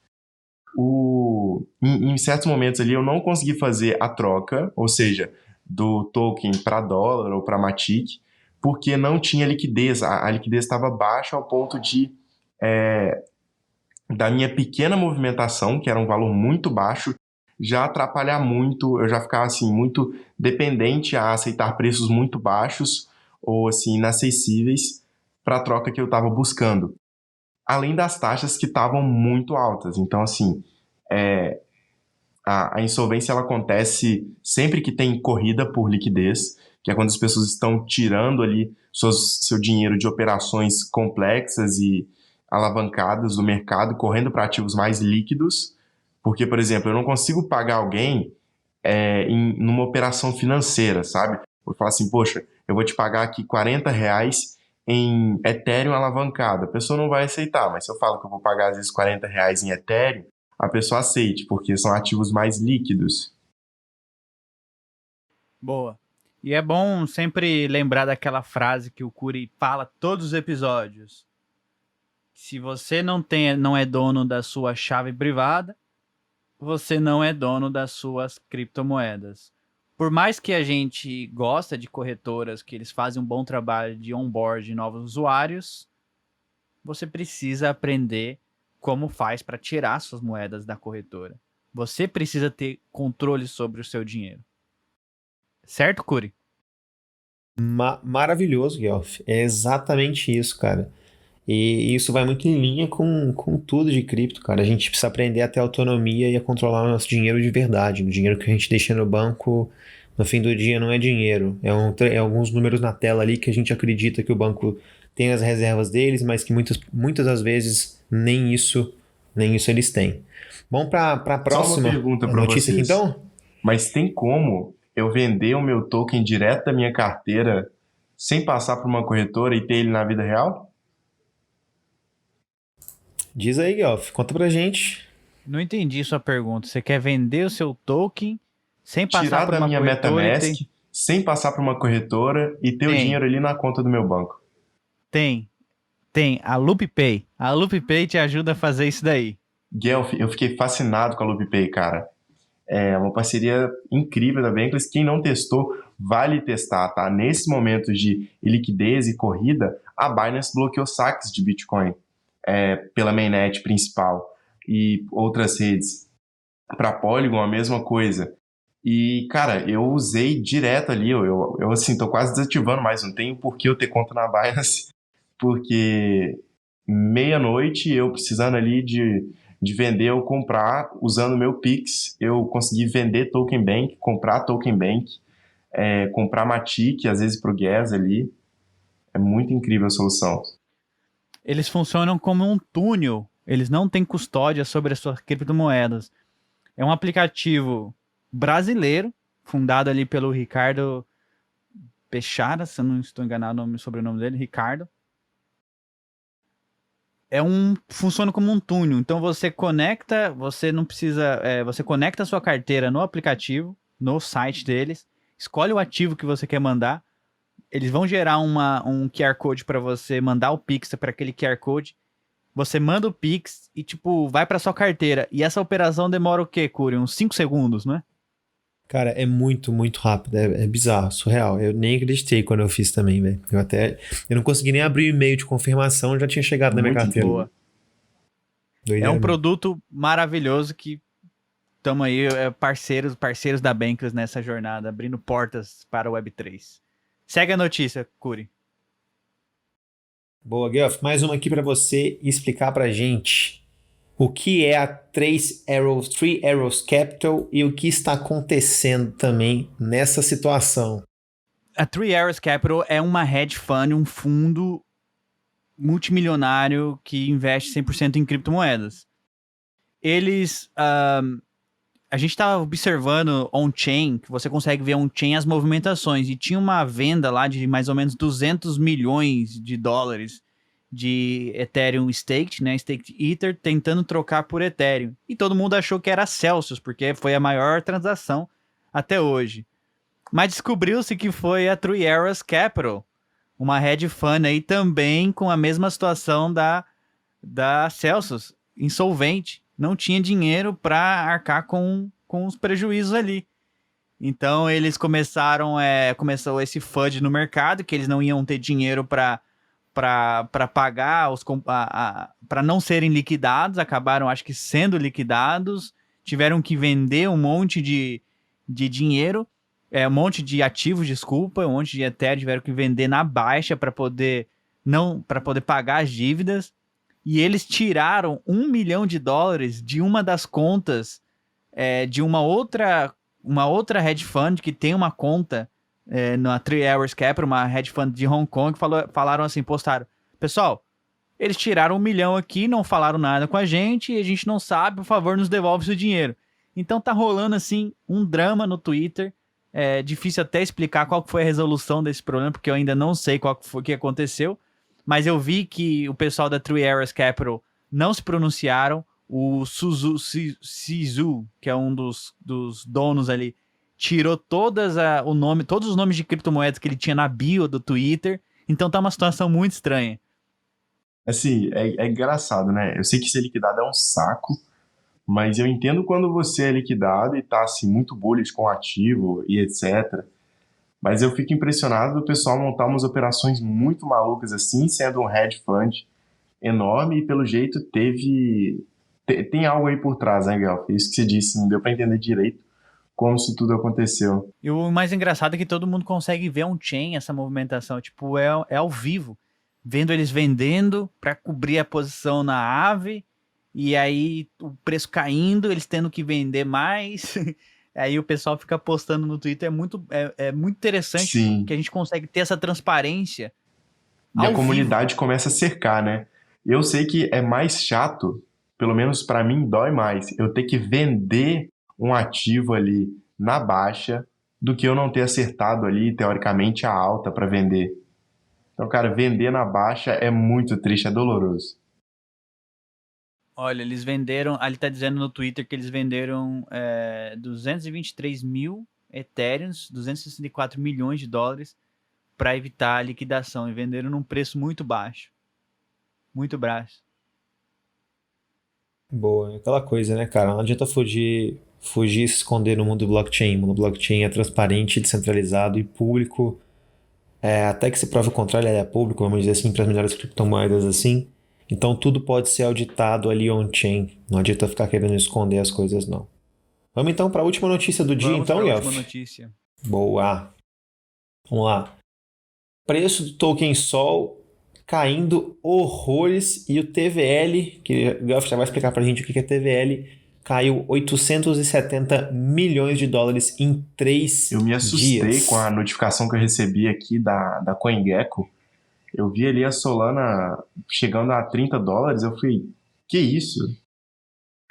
em certos momentos ali eu não consegui fazer a troca, ou seja, do token para dólar ou para Matic, porque não tinha liquidez, a liquidez estava baixa ao ponto de da minha pequena movimentação, que era um valor muito baixo, já atrapalhar muito, eu já ficava assim muito dependente a aceitar preços muito baixos ou assim inacessíveis para a troca que eu estava buscando. Além das taxas que estavam muito altas. Então, assim, a insolvência ela acontece sempre que tem corrida por liquidez, que é quando as pessoas estão tirando ali seu dinheiro de operações complexas e alavancadas do mercado, correndo para ativos mais líquidos, porque, por exemplo, eu não consigo pagar alguém numa operação financeira, sabe? Vou falar assim, poxa, eu vou te pagar aqui R$ 40 em Ethereum alavancado. A pessoa não vai aceitar, mas se eu falo que eu vou pagar às vezes R$ 40 em Ethereum, a pessoa aceite, porque são ativos mais líquidos. Boa. E é bom sempre lembrar daquela frase que o Curi fala todos os episódios. Se você não é dono da sua chave privada, você não é dono das suas criptomoedas. Por mais que a gente gosta de corretoras, que eles fazem um bom trabalho de onboard de novos usuários, você precisa aprender como faz para tirar suas moedas da corretora. Você precisa ter controle sobre o seu dinheiro. Certo, Curi? Maravilhoso, Guelph. É exatamente isso, cara. E isso vai muito em linha com tudo de cripto, cara. A gente precisa aprender a ter autonomia e a controlar o nosso dinheiro de verdade. O dinheiro que a gente deixa no banco, no fim do dia, não é dinheiro. É alguns números na tela ali que a gente acredita que o banco tem as reservas deles, mas que muitas das vezes nem isso eles têm. Vamos para a Só uma próxima pergunta para notícia aqui, vocês. então? Mas tem como eu vender o meu token direto da minha carteira sem passar por uma corretora e ter ele na vida real? Diz aí, Guelph. Conta pra gente. Não entendi sua pergunta. Você quer vender o seu token sem passar Tirar por da uma minha corretora MetaMask sem passar por uma corretora e ter o Tem. dinheiro ali na conta do meu banco. Tem a LoopPay. A LoopPay te ajuda a fazer isso daí. Guelph, eu fiquei fascinado com a LoopPay, cara. É uma parceria incrível da Bankless. Quem não testou, vale testar, tá? Nesse momento de liquidez e corrida, a Binance bloqueou saques de Bitcoin pela mainnet principal e outras redes. Para Polygon, a mesma coisa. E, cara, eu usei direto ali. Eu assim, tô quase desativando, mas não tenho por que eu ter conta na Binance, porque meia-noite eu precisando ali de vender ou comprar, usando o meu Pix, eu consegui vender Token Bank, comprar Token Bank, comprar Matic, às vezes pro Gas ali. É muito incrível a solução. Eles funcionam como um túnel. Eles não têm custódia sobre as suas criptomoedas. É um aplicativo brasileiro, fundado ali pelo Ricardo Pechara, se eu não estou enganado sobre o nome dele, Ricardo. Funciona como um túnel. Então você conecta, você não precisa, você conecta a sua carteira no aplicativo, no site deles, escolhe o ativo que você quer mandar. Eles vão gerar um QR Code para você mandar o Pix para aquele QR Code. Você manda o Pix e, tipo, vai para sua carteira. E essa operação demora o quê, Curi? Uns 5 segundos, né? Cara, é muito, muito rápido. É bizarro, surreal. Eu nem acreditei quando eu fiz também, velho. Eu não consegui nem abrir o e-mail de confirmação, já tinha chegado na minha Muito carteira. Boa. Doideira É um mesmo. produto maravilhoso que estamos aí, parceiros da Bankless nessa jornada, abrindo portas para o Web3. Segue a notícia, Curi. Boa, Guelph. Mais uma aqui para você explicar pra gente o que é a Three Arrows Capital e o que está acontecendo também nessa situação. A Three Arrows Capital é uma hedge fund, um fundo multimilionário que investe 100% em criptomoedas. Eles... a gente estava observando on-chain, que você consegue ver on-chain as movimentações, e tinha uma venda lá de mais ou menos 200 milhões de dólares de Ethereum staked, né, staked Ether, tentando trocar por Ethereum. E todo mundo achou que era Celsius, porque foi a maior transação até hoje. Mas descobriu-se que foi a Three Arrows Capital, uma hedge fund aí também com a mesma situação da Celsius, insolvente. Não tinha dinheiro para arcar com os prejuízos ali. Então eles começou esse FUD no mercado, que eles não iam ter dinheiro para pagar, para não serem liquidados, acabaram acho que sendo liquidados, tiveram que vender um monte de dinheiro, um monte de ativos, desculpa, um monte de Ethereum tiveram que vender na baixa para poder pagar as dívidas. E eles tiraram $1 milhão de uma das contas de uma outra hedge fund que tem uma conta na Three Arrows Capital, uma hedge fund de Hong Kong, falaram assim, postaram, pessoal, eles tiraram 1 milhão aqui, não falaram nada com a gente, e a gente não sabe, por favor, nos devolve o dinheiro. Então tá rolando, assim, um drama no Twitter. É difícil até explicar qual foi a resolução desse problema, porque eu ainda não sei qual foi o que aconteceu. Mas eu vi que o pessoal da Three Arrows Capital não se pronunciaram. O Sizu, que é um dos donos ali, tirou todos os nomes de criptomoedas que ele tinha na bio do Twitter. Então tá uma situação muito estranha. Assim, é engraçado, né? Eu sei que ser liquidado é um saco, mas eu entendo quando você é liquidado e tá assim, muito bullish com o ativo e etc. Mas eu fico impressionado do pessoal montar umas operações muito malucas assim, sendo um hedge fund enorme e pelo jeito tem algo aí por trás, né, Guelph? Isso que você disse, não deu pra entender direito como isso tudo aconteceu. E o mais engraçado é que todo mundo consegue ver on-chain essa movimentação, tipo, é ao vivo, vendo eles vendendo para cobrir a posição na ave, e aí o preço caindo, eles tendo que vender mais. Aí o pessoal fica postando no Twitter, é muito interessante Sim. que a gente consegue ter essa transparência E a ao comunidade vivo. começa a cercar, né? Eu sei que é mais chato, pelo menos pra mim dói mais, eu ter que vender um ativo ali na baixa do que eu não ter acertado ali, teoricamente, a alta pra vender. Então, cara, vender na baixa é muito triste, é doloroso. Olha, eles venderam, ali tá dizendo no Twitter que eles venderam 223 mil Ethereums, 264 milhões de dólares para evitar a liquidação, e venderam num preço muito baixo. Muito baixo. Boa, é aquela coisa, né, cara? Não adianta fugir e se esconder no mundo do blockchain. O mundo do blockchain é transparente, descentralizado e público. Até que se prove o contrário, ele é público, vamos dizer assim, para as melhores criptomoedas assim. Então tudo pode ser auditado ali on-chain. Não adianta ficar querendo esconder as coisas, não. Vamos então para a última notícia do dia, Vamos então, para a Guelph? última notícia. Boa. Vamos lá. Preço do token Sol caindo horrores e o TVL, que o Guelph já vai explicar pra gente o que é TVL, caiu 870 milhões de dólares em 3 Eu me assustei dias. com a notificação que eu recebi aqui da CoinGecko. Eu vi ali a Solana chegando a 30 dólares, eu falei, que isso?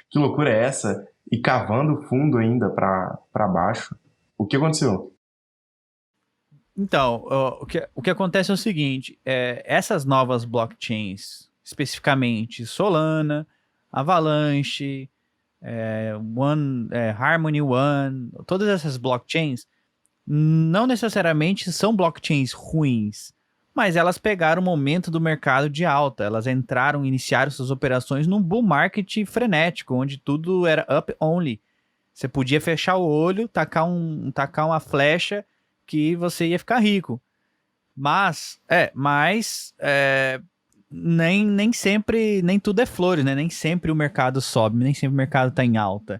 Que loucura é essa? E cavando fundo ainda para baixo. O que aconteceu? Então, o que acontece é o seguinte, essas novas blockchains, especificamente Solana, Avalanche, Harmony One, todas essas blockchains, não necessariamente são blockchains ruins, mas elas pegaram o momento do mercado de alta, elas iniciaram suas operações num bull market frenético, onde tudo era up only. Você podia fechar o olho, tacar uma flecha que você ia ficar rico. Mas nem sempre, nem tudo é flores, né? Nem sempre o mercado sobe, nem sempre o mercado está em alta.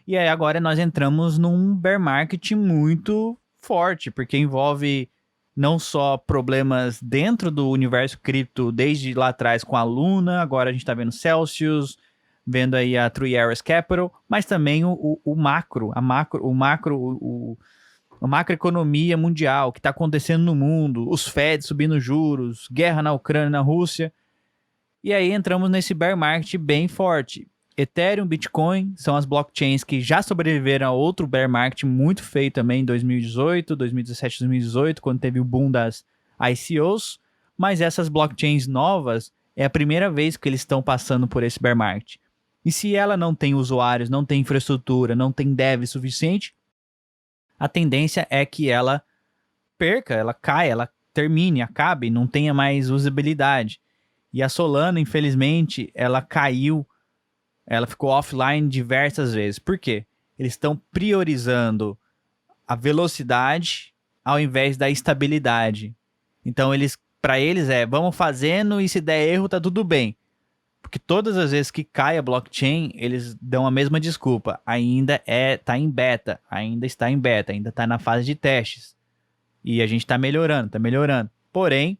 E aí agora nós entramos num bear market muito forte, porque envolve não só problemas dentro do universo cripto, desde lá atrás com a Luna, agora a gente está vendo Celsius, vendo aí a Three Arrows Capital, mas também a macroeconomia mundial, o que está acontecendo no mundo, os Fed subindo juros, guerra na Ucrânia e na Rússia. E aí entramos nesse bear market bem forte. Ethereum, Bitcoin são as blockchains que já sobreviveram a outro bear market muito feio também em 2018, 2017, 2018, quando teve o boom das ICOs. Mas essas blockchains novas é a primeira vez que eles estão passando por esse bear market. E se ela não tem usuários, não tem infraestrutura, não tem dev suficiente, a tendência é que ela perca, ela caia, ela termine, acabe, não tenha mais usabilidade. E a Solana, infelizmente, ela caiu, ela ficou offline diversas vezes. Por quê? Eles estão priorizando a velocidade ao invés da estabilidade. Então, para eles vamos fazendo e se der erro, tá tudo bem. Porque todas as vezes que cai a blockchain, eles dão a mesma desculpa. Ainda está em beta, ainda está na fase de testes. E a gente está melhorando, Porém,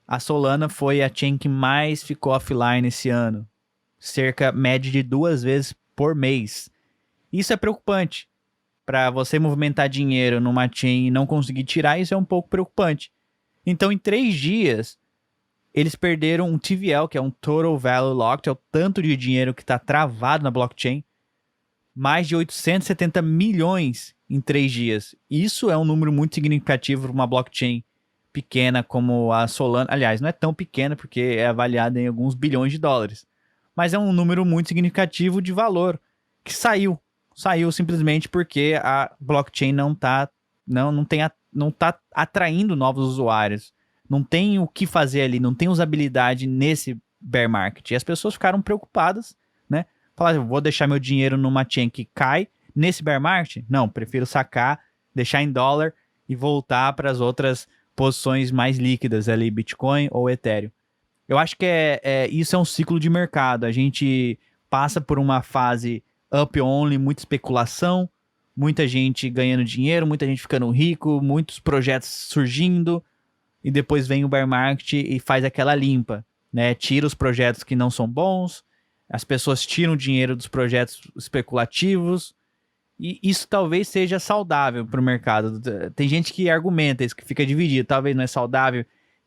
a Solana foi a chain que mais ficou offline esse ano. Média de 2 vezes por mês. Isso é preocupante. para você movimentar dinheiro numa chain e não conseguir tirar, isso é um pouco preocupante. Então, em 3 dias, eles perderam um TVL, que é um Total Value Locked, é o tanto de dinheiro que está travado na blockchain, mais de 870 milhões em 3 dias. Isso é um número muito significativo para uma blockchain pequena como a Solana. Aliás, não é tão pequena porque é avaliada em alguns bilhões de dólares. Mas é um número muito significativo de valor que saiu. Saiu simplesmente porque a blockchain não tá atraindo novos usuários. Não tem o que fazer ali, não tem usabilidade nesse bear market. E as pessoas ficaram preocupadas, né? Falaram, vou deixar meu dinheiro numa chain que cai nesse bear market? Não, prefiro sacar, deixar em dólar e voltar para as outras posições mais líquidas ali, Bitcoin ou Ethereum. Eu acho que isso é um ciclo de mercado. A gente passa por uma fase up only, muita especulação, muita gente ganhando dinheiro, muita gente ficando rico, muitos projetos surgindo, e depois vem o bear market e faz aquela limpa, né? Tira os projetos que não são bons, as pessoas tiram dinheiro dos projetos especulativos, e isso talvez seja saudável para o mercado. Tem gente que argumenta isso, que fica dividido, talvez não é saudável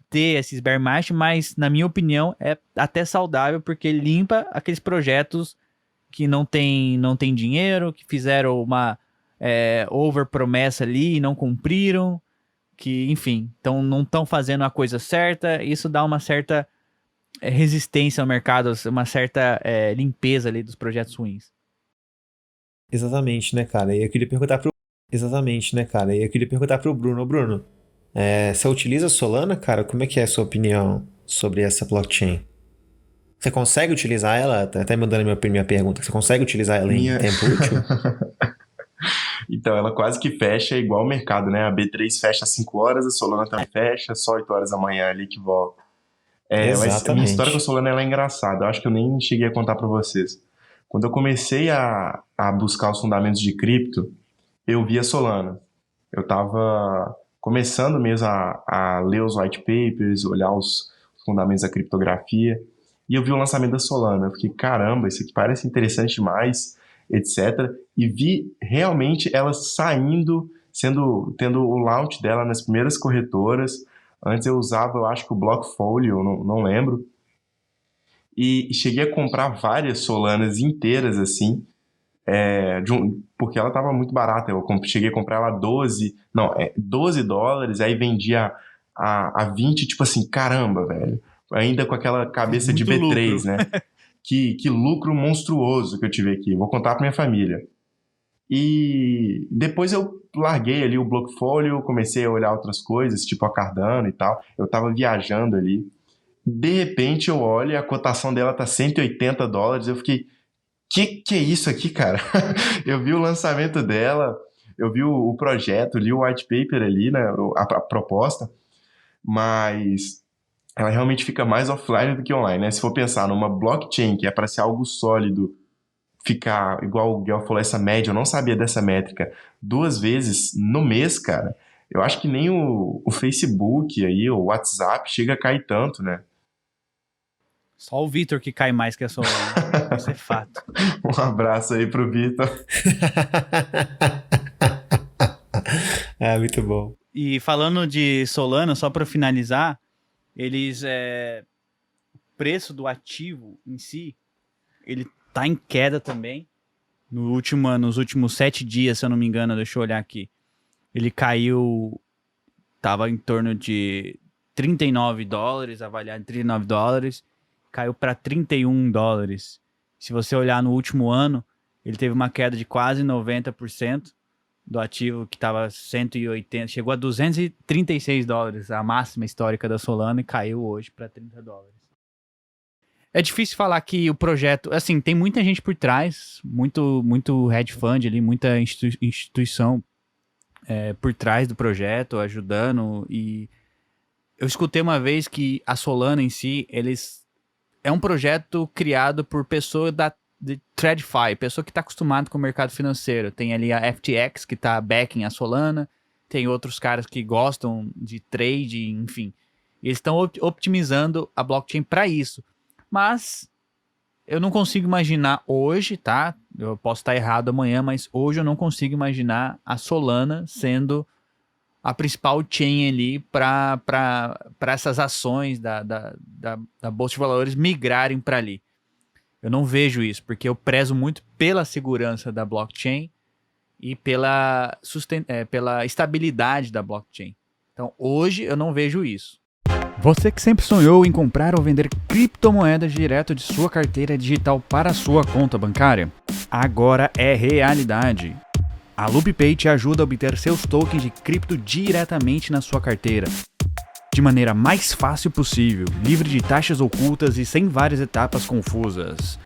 ter esses bear market, mas na minha opinião é até saudável, porque limpa aqueles projetos que não tem dinheiro, que fizeram uma over promessa ali e não cumpriram, que, enfim, não estão fazendo a coisa certa. Isso dá uma certa resistência ao mercado, uma certa limpeza ali dos projetos ruins. Exatamente, né, cara? E eu queria perguntar pro Bruno. Bruno, você utiliza Solana, cara? Como é que é a sua opinião sobre essa blockchain? Você consegue utilizar ela? Tá até mandando minha pergunta. Você consegue utilizar ela em tempo útil? Então, ela quase que fecha igual o mercado, né? A B3 fecha às 5 horas, a Solana também fecha, só 8 horas da manhã ali que volta. Mas a minha história com a Solana ela é engraçada. Eu acho que eu nem cheguei a contar para vocês. Quando eu comecei a buscar os fundamentos de cripto, eu vi a Solana. Eu estava começando mesmo a ler os white papers, olhar os fundamentos da criptografia, e eu vi o lançamento da Solana. Eu fiquei, caramba, isso aqui parece interessante demais, etc. E vi realmente ela saindo, tendo o launch dela nas primeiras corretoras. Antes eu usava, eu acho que o Blockfolio, não lembro. E cheguei a comprar várias Solanas inteiras, assim, porque ela estava muito barata. Eu cheguei a comprar ela a $12, aí vendia a 20, tipo assim, caramba, velho. Ainda com aquela cabeça Muito de B3, lucro. né? Que lucro monstruoso que eu tive aqui. Vou contar pra minha família. E depois eu larguei ali o Blockfolio, comecei a olhar outras coisas, tipo a Cardano e tal. Eu tava viajando ali. De repente eu olho e a cotação dela tá $180. Eu fiquei, que é isso aqui, cara? Eu vi o lançamento dela, eu vi o projeto, li o white paper ali, né, a proposta, mas ela realmente fica mais offline do que online, né? Se for pensar numa blockchain que é para ser algo sólido, ficar, igual o Guel falou, essa média, eu não sabia dessa métrica, 2 vezes no mês, cara, eu acho que nem o Facebook aí, o WhatsApp chega a cair tanto, né? Só o Vitor que cai mais que a Solana. Isso é fato. Um abraço aí pro Vitor. Muito bom. E falando de Solana, só para finalizar, o preço do ativo em si, ele tá em queda também. Nos últimos 7 dias, se eu não me engano, deixa eu olhar aqui. Ele caiu, tava em torno de $39, avaliado em $39, caiu para $31. Se você olhar no último ano, ele teve uma queda de quase 90% do ativo, que estava 180, chegou a $236, a máxima histórica da Solana, e caiu hoje para $30. É difícil falar que o projeto, assim, tem muita gente por trás, muito hedge fund ali, muita instituição por trás do projeto, ajudando, e eu escutei uma vez que a Solana em si, é um projeto criado por pessoa de TradFi, pessoa que está acostumada com o mercado financeiro. Tem ali a FTX, que está backing a Solana, tem outros caras que gostam de trade, enfim. Eles estão optimizando a blockchain para isso. Mas eu não consigo imaginar hoje, tá? Eu posso estar errado amanhã, mas hoje eu não consigo imaginar a Solana sendo a principal chain ali para essas ações da Bolsa de Valores migrarem para ali. Eu não vejo isso, porque eu prezo muito pela segurança da blockchain e pela estabilidade da blockchain. Então, hoje eu não vejo isso. Você que sempre sonhou em comprar ou vender criptomoedas direto de sua carteira digital para a sua conta bancária? Agora é realidade. A LoopPay te ajuda a obter seus tokens de cripto diretamente na sua carteira, de maneira mais fácil possível, livre de taxas ocultas e sem várias etapas confusas.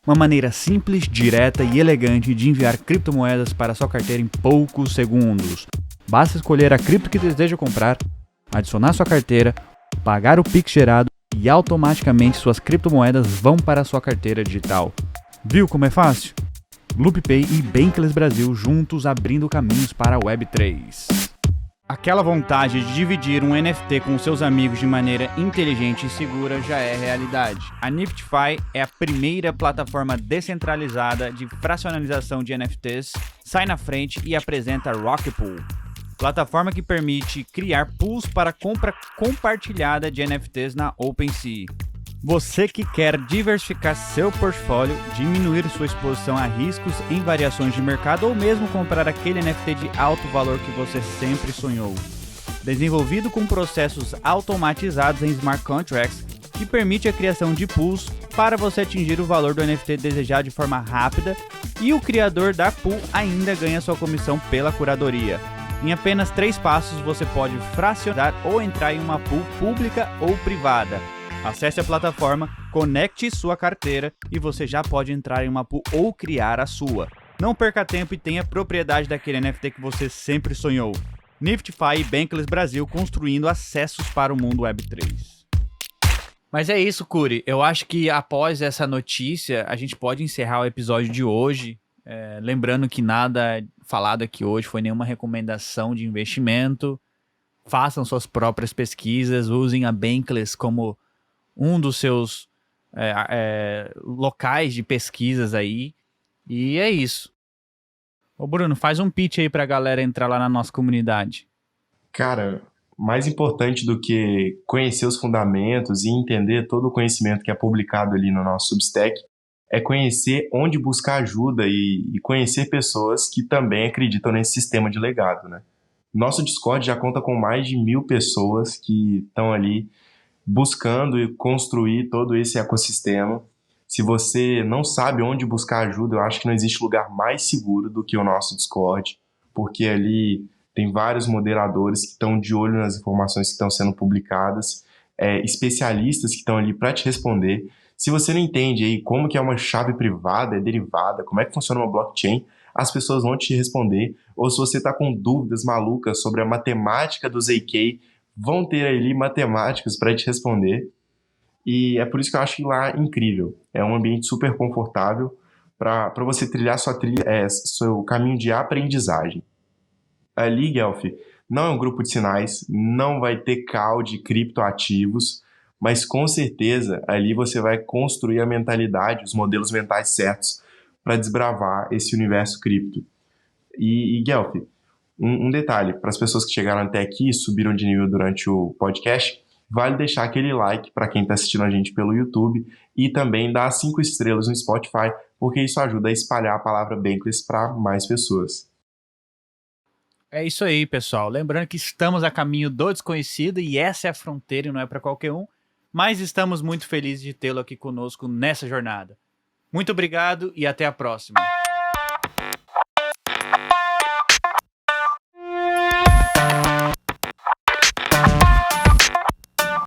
Uma maneira simples, direta e elegante de enviar criptomoedas para sua carteira em poucos segundos. Basta escolher a cripto que deseja comprar, adicionar sua carteira, pagar o Pix gerado e automaticamente suas criptomoedas vão para a sua carteira digital. Viu como é fácil? LoopPay e Bankless Brasil juntos abrindo caminhos para a Web3. Aquela vontade de dividir um NFT com seus amigos de maneira inteligente e segura já é realidade. A Nifty-Fi é a primeira plataforma descentralizada de fracionalização de NFTs, sai na frente e apresenta a Rock Pool, plataforma que permite criar pools para compra compartilhada de NFTs na OpenSea. Você que quer diversificar seu portfólio, diminuir sua exposição a riscos em variações de mercado ou mesmo comprar aquele NFT de alto valor que você sempre sonhou. Desenvolvido com processos automatizados em smart contracts, que permite a criação de pools para você atingir o valor do NFT desejado de forma rápida, e o criador da pool ainda ganha sua comissão pela curadoria. Em apenas 3 passos você pode fracionar ou entrar em uma pool pública ou privada. Acesse a plataforma, conecte sua carteira e você já pode entrar em uma pool ou criar a sua. Não perca tempo e tenha propriedade daquele NFT que você sempre sonhou. Nifty-Fi e Bankless Brasil construindo acessos para o mundo Web3. Mas é isso, Curi. Eu acho que após essa notícia, a gente pode encerrar o episódio de hoje. Lembrando que nada falado aqui hoje foi nenhuma recomendação de investimento. Façam suas próprias pesquisas, usem a Bankless como um dos seus locais de pesquisas aí. E é isso. Ô Bruno, faz um pitch aí pra galera entrar lá na nossa comunidade. Cara, mais importante do que conhecer os fundamentos e entender todo o conhecimento que é publicado ali no nosso Substack é conhecer onde buscar ajuda e conhecer pessoas que também acreditam nesse sistema de legado, né? Nosso Discord já conta com mais de 1.000 pessoas que estão ali buscando e construir todo esse ecossistema. Se você não sabe onde buscar ajuda, eu acho que não existe lugar mais seguro do que o nosso Discord, porque ali tem vários moderadores que estão de olho nas informações que estão sendo publicadas, especialistas que estão ali para te responder. Se você não entende aí como que é uma chave privada, derivada, como é que funciona uma blockchain, as pessoas vão te responder. Ou se você está com dúvidas malucas sobre a matemática do ZK, vão ter ali matemáticos para te responder. E é por isso que eu acho lá incrível. É um ambiente super confortável para você trilhar seu caminho de aprendizagem. Ali, Guelph, não é um grupo de sinais, não vai ter call de criptoativos, mas com certeza ali você vai construir a mentalidade, os modelos mentais certos para desbravar esse universo cripto. E Guelph, um detalhe, para as pessoas que chegaram até aqui e subiram de nível durante o podcast, vale deixar aquele like para quem está assistindo a gente pelo YouTube e também dar 5 estrelas no Spotify, porque isso ajuda a espalhar a palavra Bankless para mais pessoas. É isso aí, pessoal. Lembrando que estamos a caminho do desconhecido e essa é a fronteira e não é para qualquer um, mas estamos muito felizes de tê-lo aqui conosco nessa jornada. Muito obrigado e até a próxima.